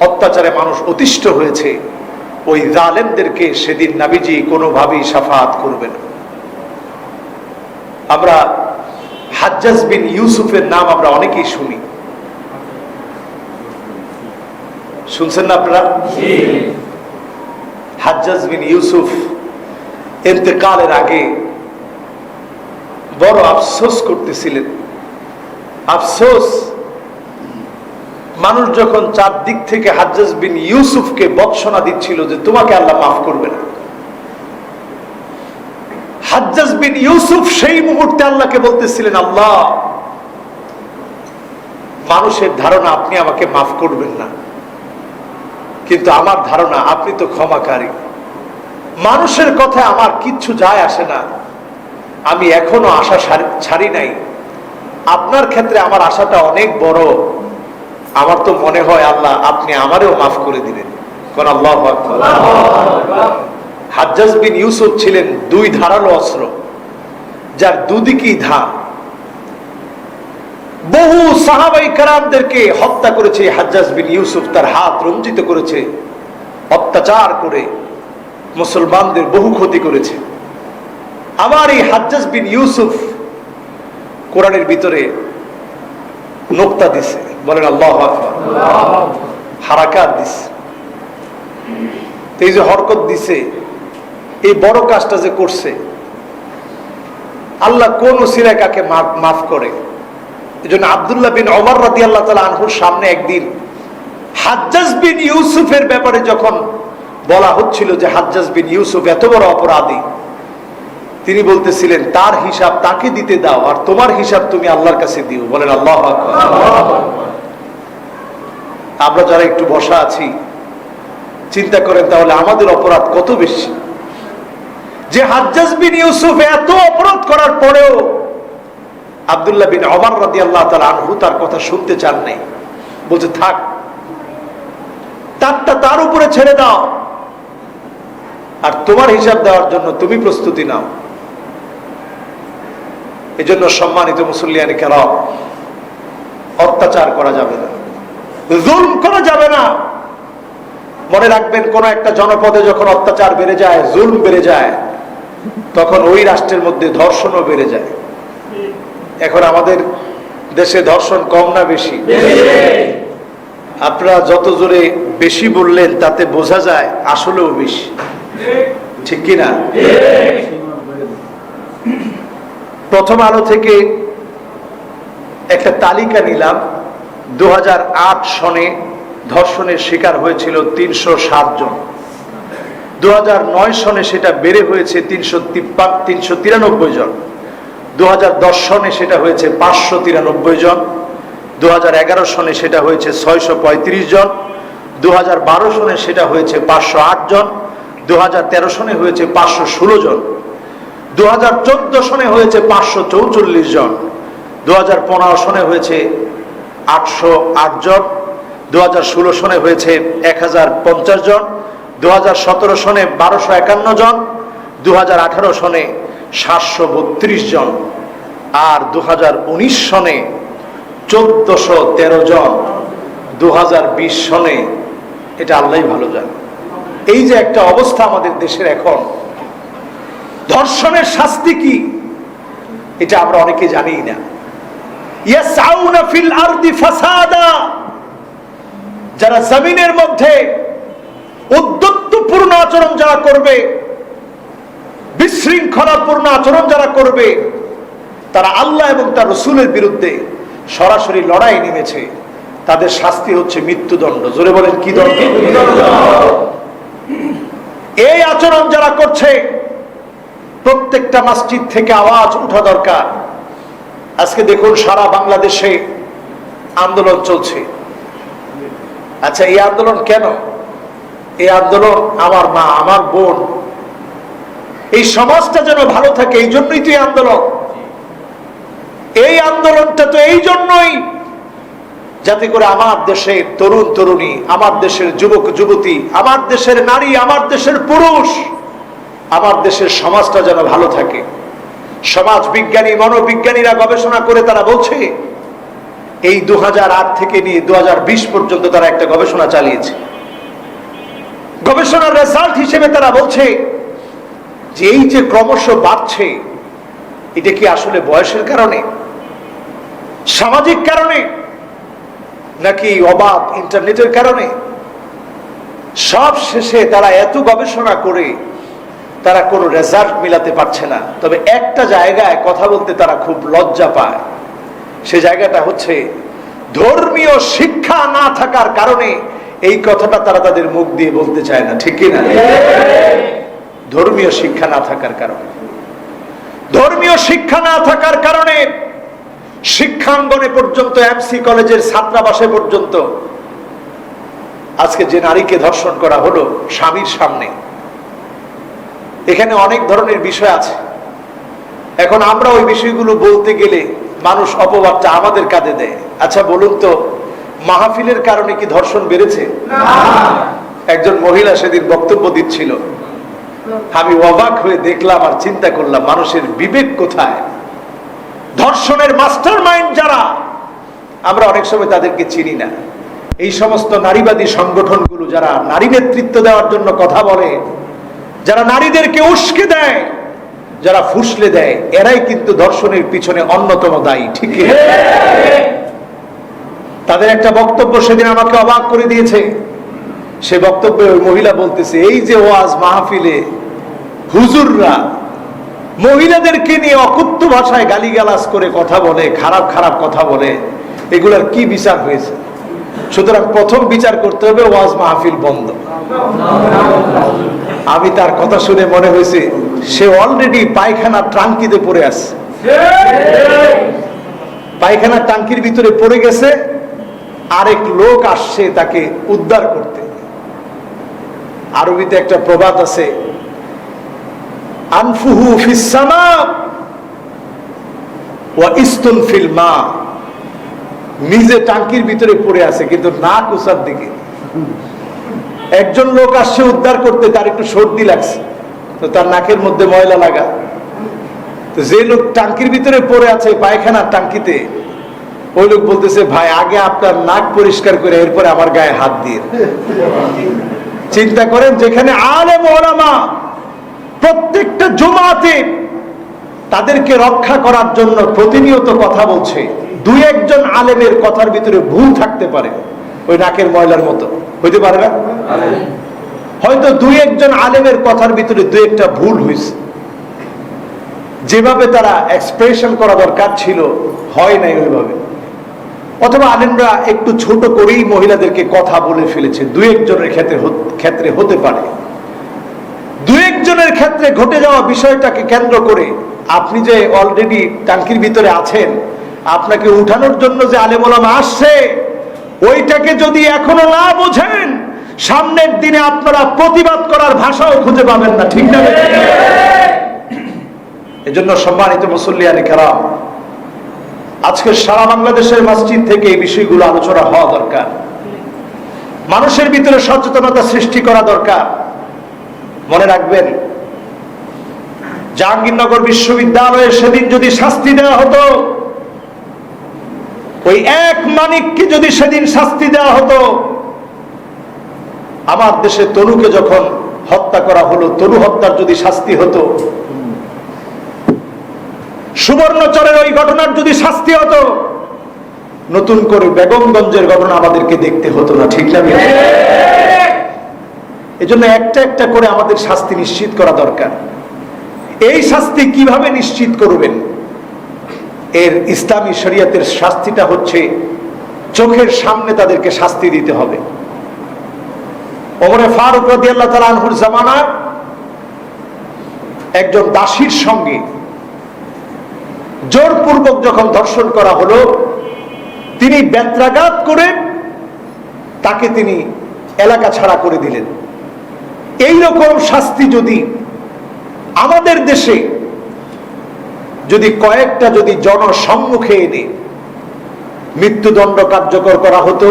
অত্যাচারে মানুষ অতিষ্ঠ হয়েছে, ওই জালেমদেরকে সেদিন নবীজি কোনোভাবেই শাফাআত করবে না। আমরা হাজ্জাজ বিন ইউসুফের নাম আমরা অনেকেই শুনি, শুনছেন না আপনারা? হাজ্জাজ বিন ইউসুফ ইন্তেকালের আগে বড় আফসোস করতেছিলেন। আফসোস, মানুষ যখন চারদিক থেকে হাজ্জাজ বিন ইউসুফকে বৎসনা দিচ্ছিল যে তোমাকে আল্লাহ মাফ করবে না, হাজ্জাজ বিন ইউসুফ সেই মুহূর্তে আল্লাহকে বলতেছিলেন, আল্লাহ মানুষের ধারণা আপনি আমাকে মাফ করবেন না, কিন্তু আমার ধারণা আপনি তো ক্ষমাকারী। মানুষের কথায় আমার কিচ্ছু যায় আসে না, আমি এখনো আশা ছাড়ি নাই। আপনার ক্ষেত্রে আমার আশাটা অনেক বড়। আমার তো মনে হয় আল্লাহ আপনি আমারেও মাফ করে দিবেন। কোন আল্লাহু আকবার। হাজ্জাজ বিন ইউসুফ ছিলেন 2 ধারালো অস্ত্র, যার দুদিকেই ধার। বহু সাহাবাই কেরামদেরকে হত্যা করেছে হাজ্জাজ বিন ইউসুফ, তার হাত রঞ্জিত করেছে, অত্যাচার করে মুসলমানদের বহু ক্ষতি করেছে। আমার এই হাজ্জাজ বিন ইউসুফ কোরআনের ভিতরে নোক্তা দিছে, বলেন আল্লাহু আকবার, হারাকাত দিছে। এই যে হরকত দিছে, এই বড় কাজটা যে করছে, আল্লাহ কোন ওসিলায় কাকে মাফ করে। এজন্য আব্দুল্লাহ বিন ওমর রাদিয়াল্লাহু তাআলা আনহুর সামনে একদিন হাজ্জাজ বিন ইউসুফের ব্যাপারে যখন বলা হচ্ছিল যে হাজ্জাজ বিন ইউসুফ এত বড় অপরাধী, তিনি বলতেছিলেন তার হিসাব তাকে দিতে দাও, আর তোমার হিসাব তুমি আল্লাহর কাছে দিও। বলেন আল্লাহু আকবার। আমরা যারা একটু বসা আছি, চিন্তা করেন তাহলে আমাদের অপরাধ কত বেশি, যে হাজ্জাজ বিন ইউসুফ এত অপরাধ করার পরেও আব্দুল্লাহ বিন ওমর রাদিয়াল্লাহু তাআলা আনহু তার কথা শুনতে চান নাই। বলছে থাক, তারটা তার উপরে ছেড়ে দাও, আর তোমার হিসাব দেওয়ার জন্য তুমি প্রস্তুতি নাও। এজন্য সম্মানিত মুসল্লিয়ানে কেরাম, অত্যাচার করা যাবে না, জুলম করা যাবে না। মনে রাখবেন, কোন একটা জনপদে যখন অত্যাচার বেড়ে যায়, জুলম বেড়ে যায়, তখন ওই রাষ্ট্রের মধ্যে ধর্ষণও বেড়ে যায়। এখন আমাদের দেশে ধর্ষণ কম না বেশি? আপনারা যত জোরে বেশি বললেন তাতে বোঝা যায় আসলেও বেশি, ঠিক কিনা? প্রথম আলো থেকে একটা তালিকা নিলাম। 2008 সনে ধর্ষণের শিকার হয়েছিল 307 জন। 2009 সনে সেটা বেড়ে হয়েছে 393 জন। 2010 সনে সেটা হয়েছে 593 জন। 2011 সনে সেটা হয়েছে 635 জন। 2012 সনে সেটা হয়েছে 508 জন। 2013 সনে হয়েছে 516 জন। 2014 সনে হয়েছে 544 জন। 2015 সনে হয়েছে 808 জন। 2016 সনে হয়েছে 1050 জন। 2017 সনে 1251 জন। 2018 সনে 732 জন। আর 2019 সনে 1413 জন। 2020 সনে, এটা আল্লাহই ভালো জানে। এই যে একটা অবস্থা আমাদের দেশের এখন, ধর্ষণের শাস্তি কি এটা আমরা অনেকে জানি না। ইয়াসআউনা ফিল আরদি ফাসাদা, যারা জমিনের মধ্যে উদ্যত্তপূর্ণ আচরণ যারা করবে, বিশৃঙ্খলাপূর্ণ আচরণ যারা করবে, তারা আল্লাহ এবং তার রাসূলের বিরুদ্ধে সরাসরি লড়াই নেমেছে। তাদের শাস্তি হচ্ছে মৃত্যুদণ্ড। জোরে বলেন কি দণ্ড? এই আচরণ যারা করছে, প্রত্যেকটা মসজিদ থেকে আওয়াজ ওঠা দরকার। আজকে দেখুন সারা বাংলাদেশে আন্দোলন চলছে। আচ্ছা, এই আন্দোলন কেন? এই আন্দোলন আমার মা, আমার বোন, এই সমাজটা যেন ভালো থাকে, এই জন্যই তো এই আন্দোলন। এই আন্দোলনটা তো এই জন্যই, যাতে করে আমার দেশের তরুণ তরুণী, আমার দেশের যুবক যুবতী, আমার দেশের নারী, আমার দেশের পুরুষ, আমার দেশের সমাজটা যেন ভালো থাকে। সমাজ বিজ্ঞানী, মনোবিজ্ঞানীরা গবেষণা করে তারা বলছে, এই 2008 থেকে নিয়ে 2020 পর্যন্ত তারা একটা গবেষণা চালিয়েছে। গবেষণার রেজাল্ট হিসেবে তারা বলছে যে এই যে ক্রমশ বাড়ছে, এটা কি আসলে বয়সের কারণে, সামাজিক কারণে, নাকি অবাধ ইন্টারনেটের কারণে? সব শেষে তারা এত গবেষণা করে তারা কোনো রেজাল্ট মিলাতে পারছে না। তবে একটা জায়গায় কথা বলতে তারা খুব লজ্জা পায়। সে জায়গাটা হচ্ছে ধর্মীয় শিক্ষা না থাকার কারণে এই কথাটা তারা তাদের মুখ দিয়ে বলতে চায় না, ঠিক কিনা? ধর্মীয় শিক্ষা না থাকার কারণে, ধর্মীয় শিক্ষা না থাকার কারণে শিক্ষাঙ্গনে পর্যন্ত, এমসি কলেজের ছাত্রাবাসে পর্যন্ত আজকে যে নারীকে ধর্ষণ করা হলো স্বামীর সামনে, এখানে অনেক ধরনের বিষয় আছে। এখন আমরা ওই বিষয়গুলো বলতে গেলে মানুষ অপবাদটা আমাদের কাঁধে দেয়। আচ্ছা বলুন তো, মাহফিলের কারণে কি ধর্ষণ বেড়েছে? একজন মহিলা সেদিন বক্তব্য দিচ্ছিল, আমি অবাক হয়ে দেখলাম আর চিন্তা করলাম, মানুষের বিবেক কোথায়? ধর্ষণের মাস্টার মাইন্ড যারা, আমরা অনেক সময় তাদেরকে চিনি না। এই সমস্ত নারীবাদী সংগঠনগুলো যারা নারী নেতৃত্ব দেওয়ার জন্য কথা বলে, যারা নারীদেরকে উস্কে দেয়, যারা ফুসলে দেয়, এরাই কিন্তু ধর্ষণের পিছনে অন্যতম দায়ী, ঠিক? তাদের একটা বক্তব্য সেদিন আমাকে অবাক করে দিয়েছে। সে বক্তব্যে ওই মহিলা বলতেছে, এই যে ওয়াজ মাহফিলে হুজুররা মহিলাদেরকে নিয়ে অকথ্য ভাষায় গালিগালাজ করে কথা বলে, খারাপ খারাপ কথা বলে, এগুলার কি বিচার হয়েছে? সুতরাং প্রথম বিচার করতে হবে ওয়াজ মাহফিল বন্ধ। আমি তার কথা শুনে মনে হয়েছে সে অলরেডি পায়খানার ট্রাঙ্কিতে পড়ে আছে, পায়খানার টাঙ্কির ভিতরে পড়ে গেছে, আরেক লোক আসছে তাকে উদ্ধার করতে। আরবিতে একটা প্রবাদ আছে, আনফুহু ফিস সামা ওয়া ইস্তুন ফিল মা। নিজে টাঙ্কির ভিতরে পড়ে আছে কিন্তু নাক উসার দিকে। একজন লোক আসছে উদ্ধার করতে, তার একটু সর্দি লাগছে, তো তার নাকের মধ্যে ময়লা লাগা। তো যে লোক টাঙ্কির ভিতরে পড়ে আছে পায়খানার টাঙ্কিতে, ওই লোক বলতেছে, ভাই আগে আপনার নাক পরিষ্কার করে এরপরে আমার গায়ে হাত দিয়ে। চিন্তা করেন, যেখানে আলেম ওলামা প্রত্যেকটা জুমাতে তাদেরকে রক্ষা করার জন্য প্রতিনিয়ত কথা বলছে, দুই একজন আলেমের কথার ভিতরে ভুল থাকতে পারে, ওই নাকের ময়লার মতো হইতে পারে না? হয়তো দুই একজন আলেমের কথার ভিতরে দুই একটা ভুল হয়েছে, যেভাবে তারা এক্সপ্রেশন করা দরকার ছিল হয় নাই ওইভাবে, অথবা আলেমরা একটু ছোট করেই মহিলাদেরকে কথা বলে ফেলেছে, দুই একজনের ক্ষেত্রে হতে পারে। দুই একজনের ক্ষেত্রে ঘটে যাওয়া বিষয়টাকে কেন্দ্র করে আপনি যে অলরেডি টাঙ্কির ভিতরে আছেন, আপনাকে উঠানোর জন্য যে আলেম ওলামা আসছে, ওইটাকে যদি এখনো না বোঝেন, সামনের দিনে আপনারা প্রতিবাদ করার ভাষাও খুঁজে পাবেন না, ঠিক না? এজন্য সম্মানিত মুসল্লিয়ানে কেরাম, আজকে সারা বাংলাদেশের মসজিদ থেকে এই বিষয়গুলো আলোচনা হওয়া দরকার, মানুষের ভিতরে সচেতনতা সৃষ্টি করা দরকার। মনে রাখবেন, জাহাঙ্গীরনগর বিশ্ববিদ্যালয়ে সেদিন যদি শাস্তি দেওয়া হতো, ওই এক মানিককে যদি সেদিন শাস্তি দেওয়া হতো, আমার দেশে তনুকে যখন হত্যা করা হলো, তনু হত্যার যদি শাস্তি হতো, সুবর্ণচরের ওই ঘটনার যদি শাস্তি হতো, নতুন করে বেগমগঞ্জের ঘটনা আমাদেরকে দেখতে হতো না, ঠিক না? এজন্য একটা একটা করে আমাদের শাস্তি নিশ্চিত করা দরকার। এই শাস্তি কিভাবে নিশ্চিত করবেন? এর ইসলামী শরীয়তের শাস্তিটা হচ্ছে চোখের সামনে তাদেরকে শাস্তি দিতে হবে। ওমরে ফারুক রাদিয়াল্লাহু তাআলা আনহুর জামানায় একজন দাসীর সঙ্গে জোরপূর্বক যখন ধর্ষণ করা হলো, তিনি বেত্রাঘাত করে তাকে তিনি এলাকা ছাড়া করে দিলেন। এই রকম শাস্তি যদি আমাদের দেশে যদি কয়েকটা যদি জনসম্মুখে এনে মৃত্যুদণ্ড কার্যকর করা হতো,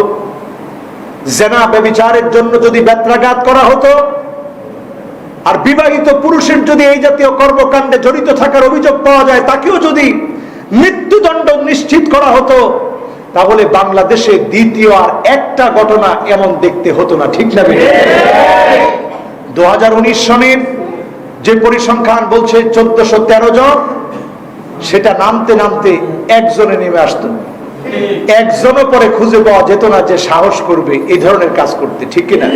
জেনা ব্যভিচারের জন্য যদি বেত্রাঘাত করা হতো, আর বিবাহিত পুরুষের যদি এই জাতীয় কর্মকাণ্ডে জড়িত থাকার অভিযোগ পাওয়া যায়, তাকেও যদি মৃত্যুদণ্ড নিশ্চিত করা হতো, তাহলে বাংলাদেশে দ্বিতীয় আর একটা ঘটনা এমন দেখতে হতো না, ঠিক না? 2019 সনের যে পরিসংখ্যান বলছে 1413 জন, সেটা নামতে নামতে একজনে নেমে আসতো, একজনও পরে খুঁজে পাওয়া যেত না যে সাহস করবে এই ধরনের কাজ করতে, ঠিক কিনা?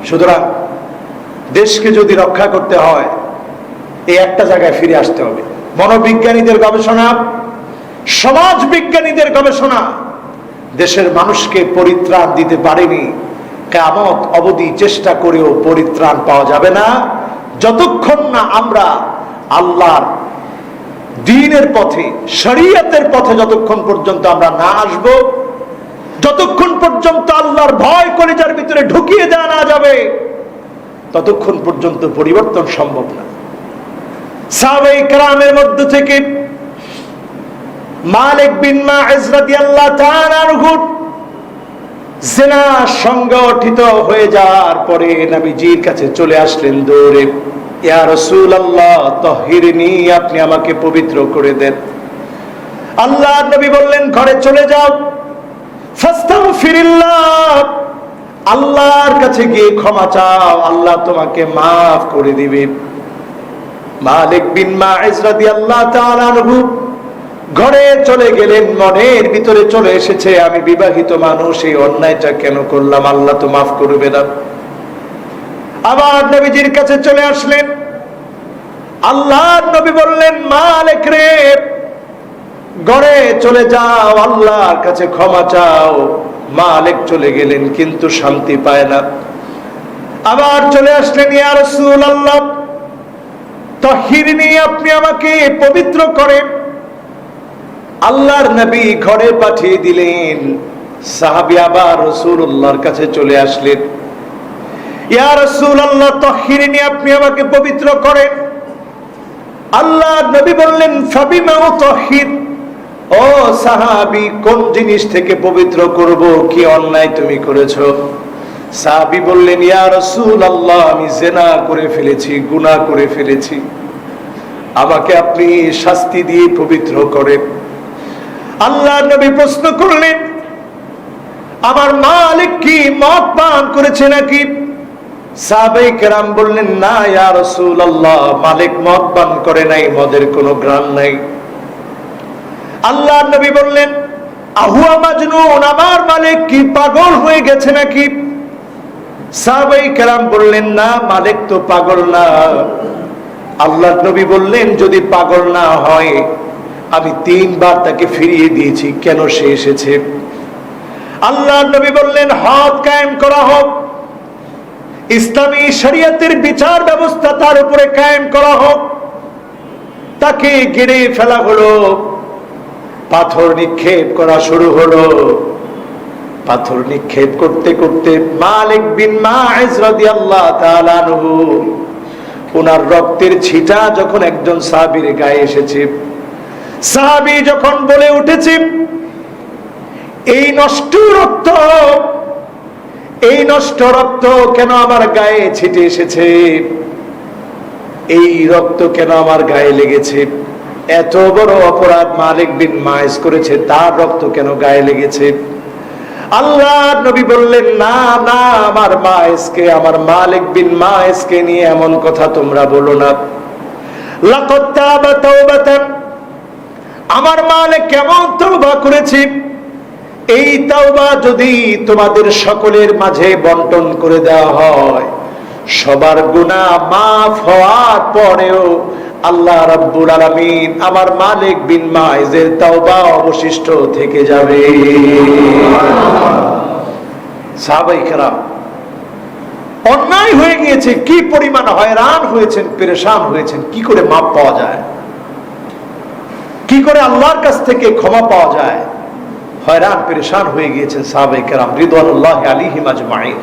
সুতরাং দেশকে যদি রক্ষা করতে হয়, এই একটা জায়গায় ফিরে আসতে হবে। মনোবিজ্ঞানীদের গবেষণা, সমাজ বিজ্ঞানীদের গবেষণা দেশের মানুষকে পরিত্রাণ দিতে পারেনি। কিয়ামত অবধি চেষ্টা করেও পরিত্রাণ পাওয়া যাবে না, যতক্ষণ না আমরা আল্লাহর দ্বীনের পথে, শরীয়তের পথে যতক্ষণ পর্যন্ত আমরা না আসব, যতক্ষণ পর্যন্ত আল্লাহর ভয় কলিজার ভিতরে ঢুকিয়ে দেওয়া না যাবে, ততক্ষণ পর্যন্ত পরিবর্তন সম্ভব না। সাহাবায়ে কেরামের মধ্য থেকে মালিক বিন মাইজ রাদিয়াল্লাহু তাআলা আনহু জিনা সংগঠিত হয়ে যাওয়ার পরে নবীজির কাছে চলে আসলেন দৌড়ে, ইয়া রাসূলুল্লাহ তাহহিরনি, আপনি আমাকে পবিত্র করে দেন। আল্লাহর নবী বললেন, ঘরে চলে যাও, ফাস্তাগফিরিল্লাহ, আল্লাহর কাছে গিয়ে ক্ষমা চাও, আল্লাহ তোমাকে মাফ করে দিবে। মালিক বিন মাইজ রাদিয়াল্লাহু তাআলা আনহু ঘরে চলে গেলেন, মনের ভিতরে চলে এসেছে, আমি বিবাহিত মানুষ, এই অন্যায়টা কেন করলাম, আল্লাহ তো মাফ করবে না। আবার নবীজির কাছে চলে আসলেন। আল্লাহর নবী বললেন, মালিক রে, ঘরে চলে যাও, আল্লাহর কাছে ক্ষমা চাও। মালিক চলে গেলেন, কিন্তু শান্তি পায় না। আবার চলে আসলেন, ইয়া রাসূলুল্লাহ, তাহিরনি, আপনি আমাকে পবিত্র করেন। আল্লাহর নবী ঘরে পাঠিয়ে দিলেন। সাহাবী আবার রাসূলুল্লাহর কাছে চলে আসলেন, ইয়া রাসূলুল্লাহ, তাহিরনি, আপনি আমাকে পবিত্র করেন। আল্লাহর নবী বললেন, ফাবিমা উতাহির, ও সাহাবী, কোন জিনিস থেকে পবিত্র করব? কি অন্যায় তুমি করেছো? সাহাবী বললেন, ইয়া রাসূলুল্লাহ, আমি জিনা করে ফেলেছি, গুনাহ করে ফেলেছি, আমাকে আপনি শাস্তি দিয়ে পবিত্র করেন। আল্লাহর নবী প্রশ্ন করলেন, আমার মালিক কি মদ পান করেছে নাকি? সাহাবায়ে কেরাম বললেন, না ইয়া রাসূলুল্লাহ, মালিক মদ পান করে নাই, মদের কোনো ঘ্রাণ নাই। আল্লাহর নবী বললেন, আহুয়া মাজনুন, আমার মালিক কি পাগল হয়ে গেছে নাকি? সাহাবায়ে কেরাম বললেন, না, মালিক তো পাগল না। আল্লাহর নবী বললেন, যদি পাগল না হয়, আমি 3 বার তাকে ফিরিয়ে দিয়েছি, কেন সে এসেছে? আল্লাহর নবী বললেন, হদ কায়েম করা হোক, ইসলামী শরীয়তের বিচার ব্যবস্থা তার উপরে কায়েম করা হোক। তাকে গেড়ে ফেলা হলো, পাথর নিক্ষেপ করা শুরু হলো। পাথর নিক্ষেপ করতে করতে মালিক বিন মাইজ রাদিয়াল্লাহু তাআলা আনহু, ওনার রক্তের ছিটা যখন একজন সাহাবীর গায়ে এসেছে, সাহাবী যখন বলে উঠেছে, এই নষ্ট রক্ত, এই নষ্ট রক্ত কেন আমার গায়ে ছিটে এসেছে? এই রক্ত কেন আমার গায়ে লেগেছে? এত বড় অপরাধ মালিক বিন মাইজ করেছে, তার রক্ত কেন গায়ে লেগেছে? আল্লাহর নবী বললেন, না না, আমার মাইজকে, আমার মালিক বিন মাইজকে নিয়ে এমন কথা তোমরা বলো না। লাকাদ তাবা তাওবাতান, আমার মালিক কেমন তওবা করেছে, এই তাওবা যদি তোমাদের সকলের মাঝে বন্টন করে দেওয়া হয়, সবার গুনাহ মাফ হওয়ার পরেও আল্লাহ রাব্বুল আলামিন আমার মালিক বিন মাইজের তাওবা অবশিষ্ট থেকে যাবে। সাহাবায়ে কেরাম, অন্যায় হয়ে গিয়েছে, কি পরিমাণ হয়রান হয়েছেন, পেরেশান হয়েছেন, কি করে মাপ পাওয়া যায়, কি করে আল্লাহর কাছ থেকে ক্ষমা পাওয়া যায়, হয়রান পেরেশান হয়ে গিয়েছেন সাহাবায়ে কেরাম রিদওয়ানুল্লাহি আলাইহিম আজমাইন।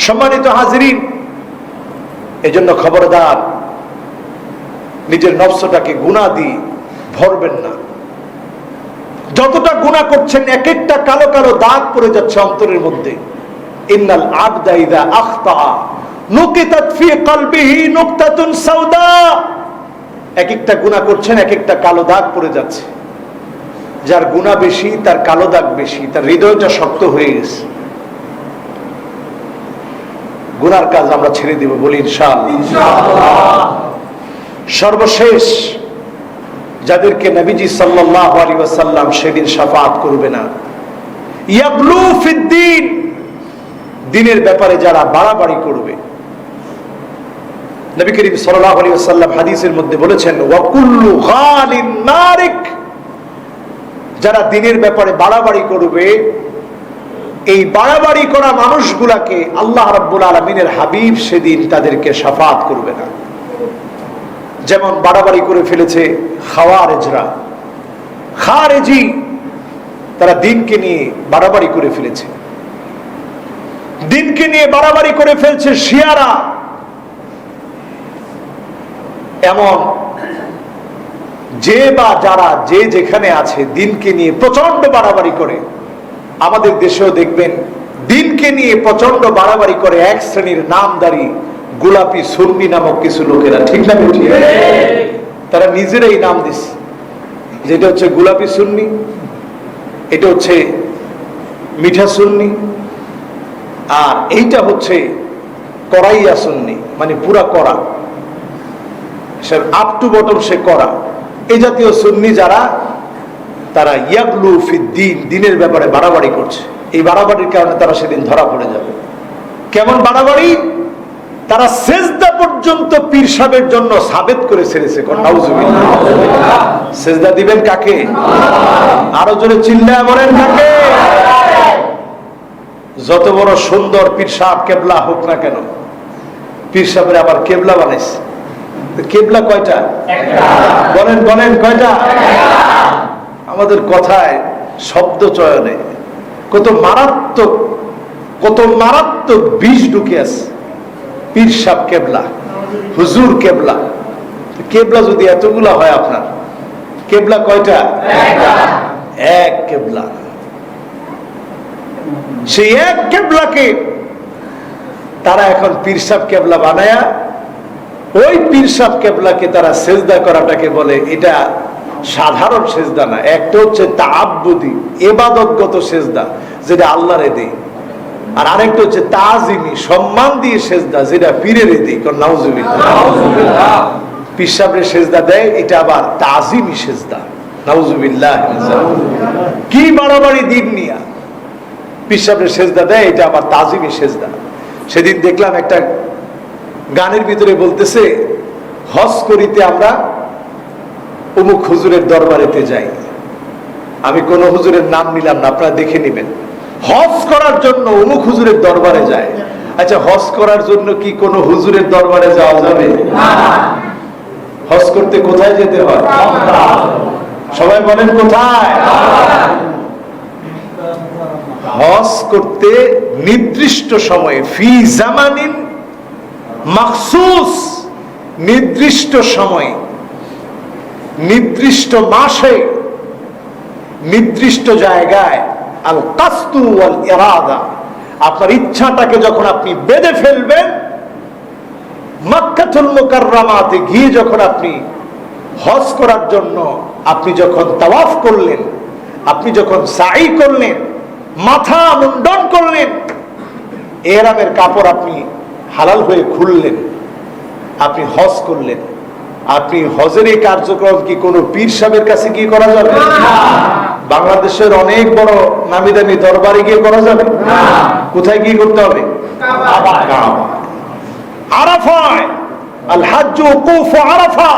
সম্মানিত হাজিরিন, এজন্য খবরদার, নিজের নফসটাকে গুনাহ দিয়ে ভরবেন না। যতটা গুনাহ করছেন, এক একটা কালো কালো দাগ পড়ে যাচ্ছে অন্তরের মধ্যে। ইন্নাল আবদা ইযা আখতা নুকিতাত ফি কলবিহি নুকতাতুন সাউদা। এক একটা গুনাহ করছেন, এক একটা কালো দাগ পড়ে যাচ্ছে। যার গুনাহ বেশি, তার কালো দাগ বেশি, তার হৃদয়টা শক্ত হয়ে গেছে। গুনার কাজ আমরা ছেড়ে দিব, বলি ইনশাআল্লাহ। সর্বশেষ যাদেরকে নবীজি সাল্লাল্লাহু আলাইহি ওয়াসাল্লাম সেদিন শাফাআত করবে না, ইয়াগলু ফিদ্দিন, দ্বীনের ব্যাপারে যারা বাড়াবাড়ি করবে। নবী করিম সাল্লাল্লাহু আলাইহি ওয়াসাল্লাম হাদিসের মধ্যে বলেছেন, ওয়া কুল্লু গালিন নারিক, যারা দ্বীনের ব্যাপারে বাড়াবাড়ি করবে, এই বাড়াবাড়ি করা মানুষগুলাকে আল্লাহ রাব্বুল আলামিনের হাবিব সেদিন তাদেরকে শাফাআত করবে না। যেমন বাড়াবাড়ি করে ফেলেছে খাওয়ারেজরা, খারেজি, তারা দ্বীনকে নিয়ে বাড়াবাড়ি করে ফেলেছে। দ্বীনকে নিয়ে বাড়াবাড়ি করে ফেলছে শিয়ারা। এমন যে বা যারা যে যেখানে আছে দ্বীনকে নিয়ে প্রচন্ড বাড়াবাড়ি করে। আমাদের দেশেও দেখবেন দ্বীনকে নিয়ে প্রচন্ড বাড়াবাড়ি করে এক শ্রেণীর নামদারি গোলাপি সুন্নি নামক কিছু লোকেরা, ঠিক না ঠিক? তারা নিজেরাই নাম দিচ্ছে, যেটা হচ্ছে গোলাপি সুন্নি, এটা হচ্ছে মিঠা সুন্নি, আর এইটা হচ্ছে করাইয়া সুন্নি, মানে পুরা করা, সে আপ টু বটম সে করা। এই জাতীয় সুন্নি যারা, তারা ইয়াগলু ফিদ্দিন, দ্বীনের ব্যাপারে বাড়াবাড়ি করছে। এই বাড়াবাড়ির কারণে তারা সেদিন ধরা পড়ে যাবে। কেমন বাড়াবাড়ি, তারা সেজদা পর্যন্ত পীর সাহেবের জন্য সাবেত করে ছেড়েছে। নাউজুবিল্লাহ। সেজদা দিবেন কাকে? আরো জোরে চিল্লায় বলেন কাকে? যত বড় সুন্দর পীর সাহেব কেবলা হোক না কেন, পীর সাহেবের আবার কেবলা বানাইছে। কেবলা কয়টা? বলেন বলেন কয়টা? আমাদের কথায় শব্দ চয়নে কত মারাত্মক বিষ ঢুকে আছে। পীর সাহেব কেবলা, হুজুর কেবলা। কেবলা যদি এতগুলা হয়, আপনার কেবলা কয়টা? এক কেবলা। সেই এক কেবলাকে তারা এখন পীর সাহেব কেবলা বানায়া, ওই পীর সাহেব কেবলাকে তারা সেজদা করাটাকে বলে এটা সাধারণ সেজদা না, একটা হচ্ছে তাআব্বুদি ইবাদতগত সেজদা যেটা আল্লাহরে দেই, আর আরেকটা হচ্ছে তাজিমি সম্মান দিয়ে সেজদা যেটা পীরেরে দেই। নাউজুবিল্লাহ। পীর সাহেবের সেজদা দেয়, এটা আবার তাজিমি সেজদা। নাউজুবিল্লাহ। কি বাড়াবাড়ি দিন নিয়া পীর সাহেবের সেজদা দেয়, এটা আবার তাজিমি সেজদা। সেদিন দেখলাম একটা গানের ভিতরে বলতেছে, হজ করিতে আমরা অমুক হুজুরের দরবারেতে যাই। আমি কোন হুজুরের নাম নিলাম না, আপনারা দেখে নিবেন। হজ করার জন্য অমুক হুজুরের দরবারে যায়। আচ্ছা, হজ করার জন্য কি কোন হুজুরের দরবারে যাওয়া যাবে? হজ করতে কোথায় যেতে হয়? সবাই বলেন কোথায়? হজ করতে নির্দিষ্ট সময়ে, ফি জামানিন মাখসুস, নির্দিষ্ট সময়ে, নির্দিষ্ট মাসে, নির্দিষ্ট জায়গায়, আল কাসদু ওয়াল ইরাদা, আপনার ইচ্ছাটাকে যখন আপনি বেঁধে ফেলবেন, মক্কাতুল মুকাররমাতে গিয়ে যখন আপনি হজ করার জন্য আপনি যখন তাওয়াফ করলেন, আপনি যখন সাই করলেন, মাথা মুন্ডন করলেন, ইহরামের কাপড় আপনি হালাল হয়ে খুললেন, আপনি হজ করলেন। আপনি হজের এই কার্যক্রম কি কোনো পীর সাহেবের কাছে গিয়ে করা যাবে? বাংলাদেশের অনেক বড় নামি দামি দরবারে গিয়ে করা যাবে? কোথায় গিয়ে করতে হবে? আরাফায়, আল হাজ্জু ওকুফু আরাফা।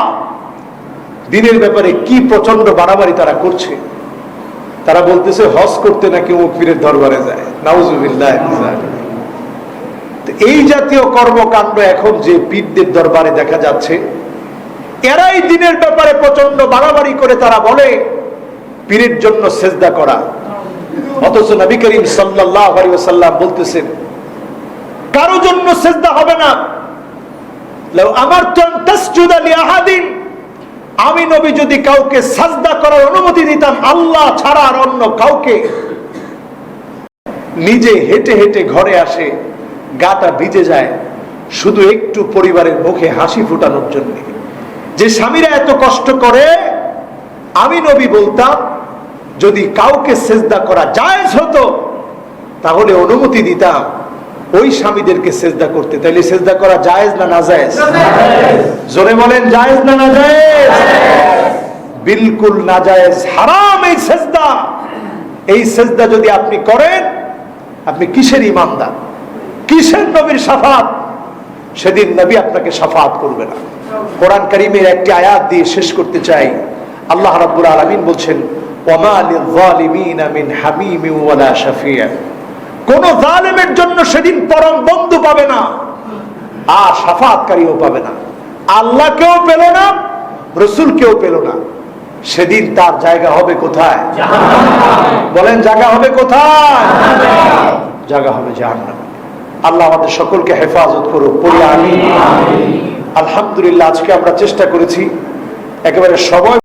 দিনের ব্যাপারে কি প্রচন্ড বাড়াবাড়ি তারা করছে। তারা বলতেছে হজ করতে নাকি অমুক পীরের দরবারে যায়। নাউজুবিল্লাহ। এই জাতীয় কর্মকাণ্ড এখন যে পীরদের দরবারে দেখা যাচ্ছে, এরাই দিনের ব্যাপারে প্রচন্ড বাড়াবাড়ি করে তারা বলে পীরের জন্য সেজদা করা। অথচ নবী করিম সাল্লাল্লাহু আলাইহি ওয়াসাল্লাম বলতেছেন কারো জন্য সেজদা হবে না। লাউ আমারতু আন তাসজুদা লিআহাদিন, আমি নবী যদি কাউকে সাজদা করার অনুমতি দিতাম আল্লাহ ছাড়া আর অন্য কাউকে, নিজে হেঁটে হেঁটে ঘরে আসে, গাটা ভিজে যায় শুধু একটু পরিবারের মুখে হাসি ফুটানোর জন্য। যে স্বামীরা এত কষ্ট করে, আমি নবী বলতাম যদি কাউকে সেজদা করা জায়েজ হতো তাহলে অনুমতি দিতাম ওই স্বামীদেরকে সেজদা করতে। তাইলে সেজদা করা জায়েজ না নাজায়েজ? জোরে বলেন, জায়েজ না নাজায়েজ? বিলকুল নাজায়েজ, হারাম এই সেজদা। এই সেজদা যদি আপনি করেন, আপনি কিসের ইমানদার, কিসের নবীর শাফাত? সেদিন নবী আপনাকে শাফাত করবে না। কোরআন কারীমের একটি আয়াত দিয়ে শেষ করতে চাই। আল্লাহ রাব্বুল আলামিন বলছেন, ওয়ামা লিয-যালিমিনা মিন হামিমিন ওয়ালা শাফিয়া। কোন জালেমের জন্য সেদিন পরম বন্ধু পাবে না, আর শাফাতকারীও পাবে না। আল্লাহকেও পেল না, রাসূলকেও পেল না। সেদিন তার জায়গা হবে কোথায়? জাহান্নামে। বলেন, জায়গা হবে কোথায়? জাহান্নামে। জায়গা হবে জাহান্নামে। আল্লাহ আমাদের সকলকে হেফাজত করুক, পড়ি আমিন। আলহামদুলিল্লাহ, আজকে আমরা চেষ্টা করেছি একেবারে সময়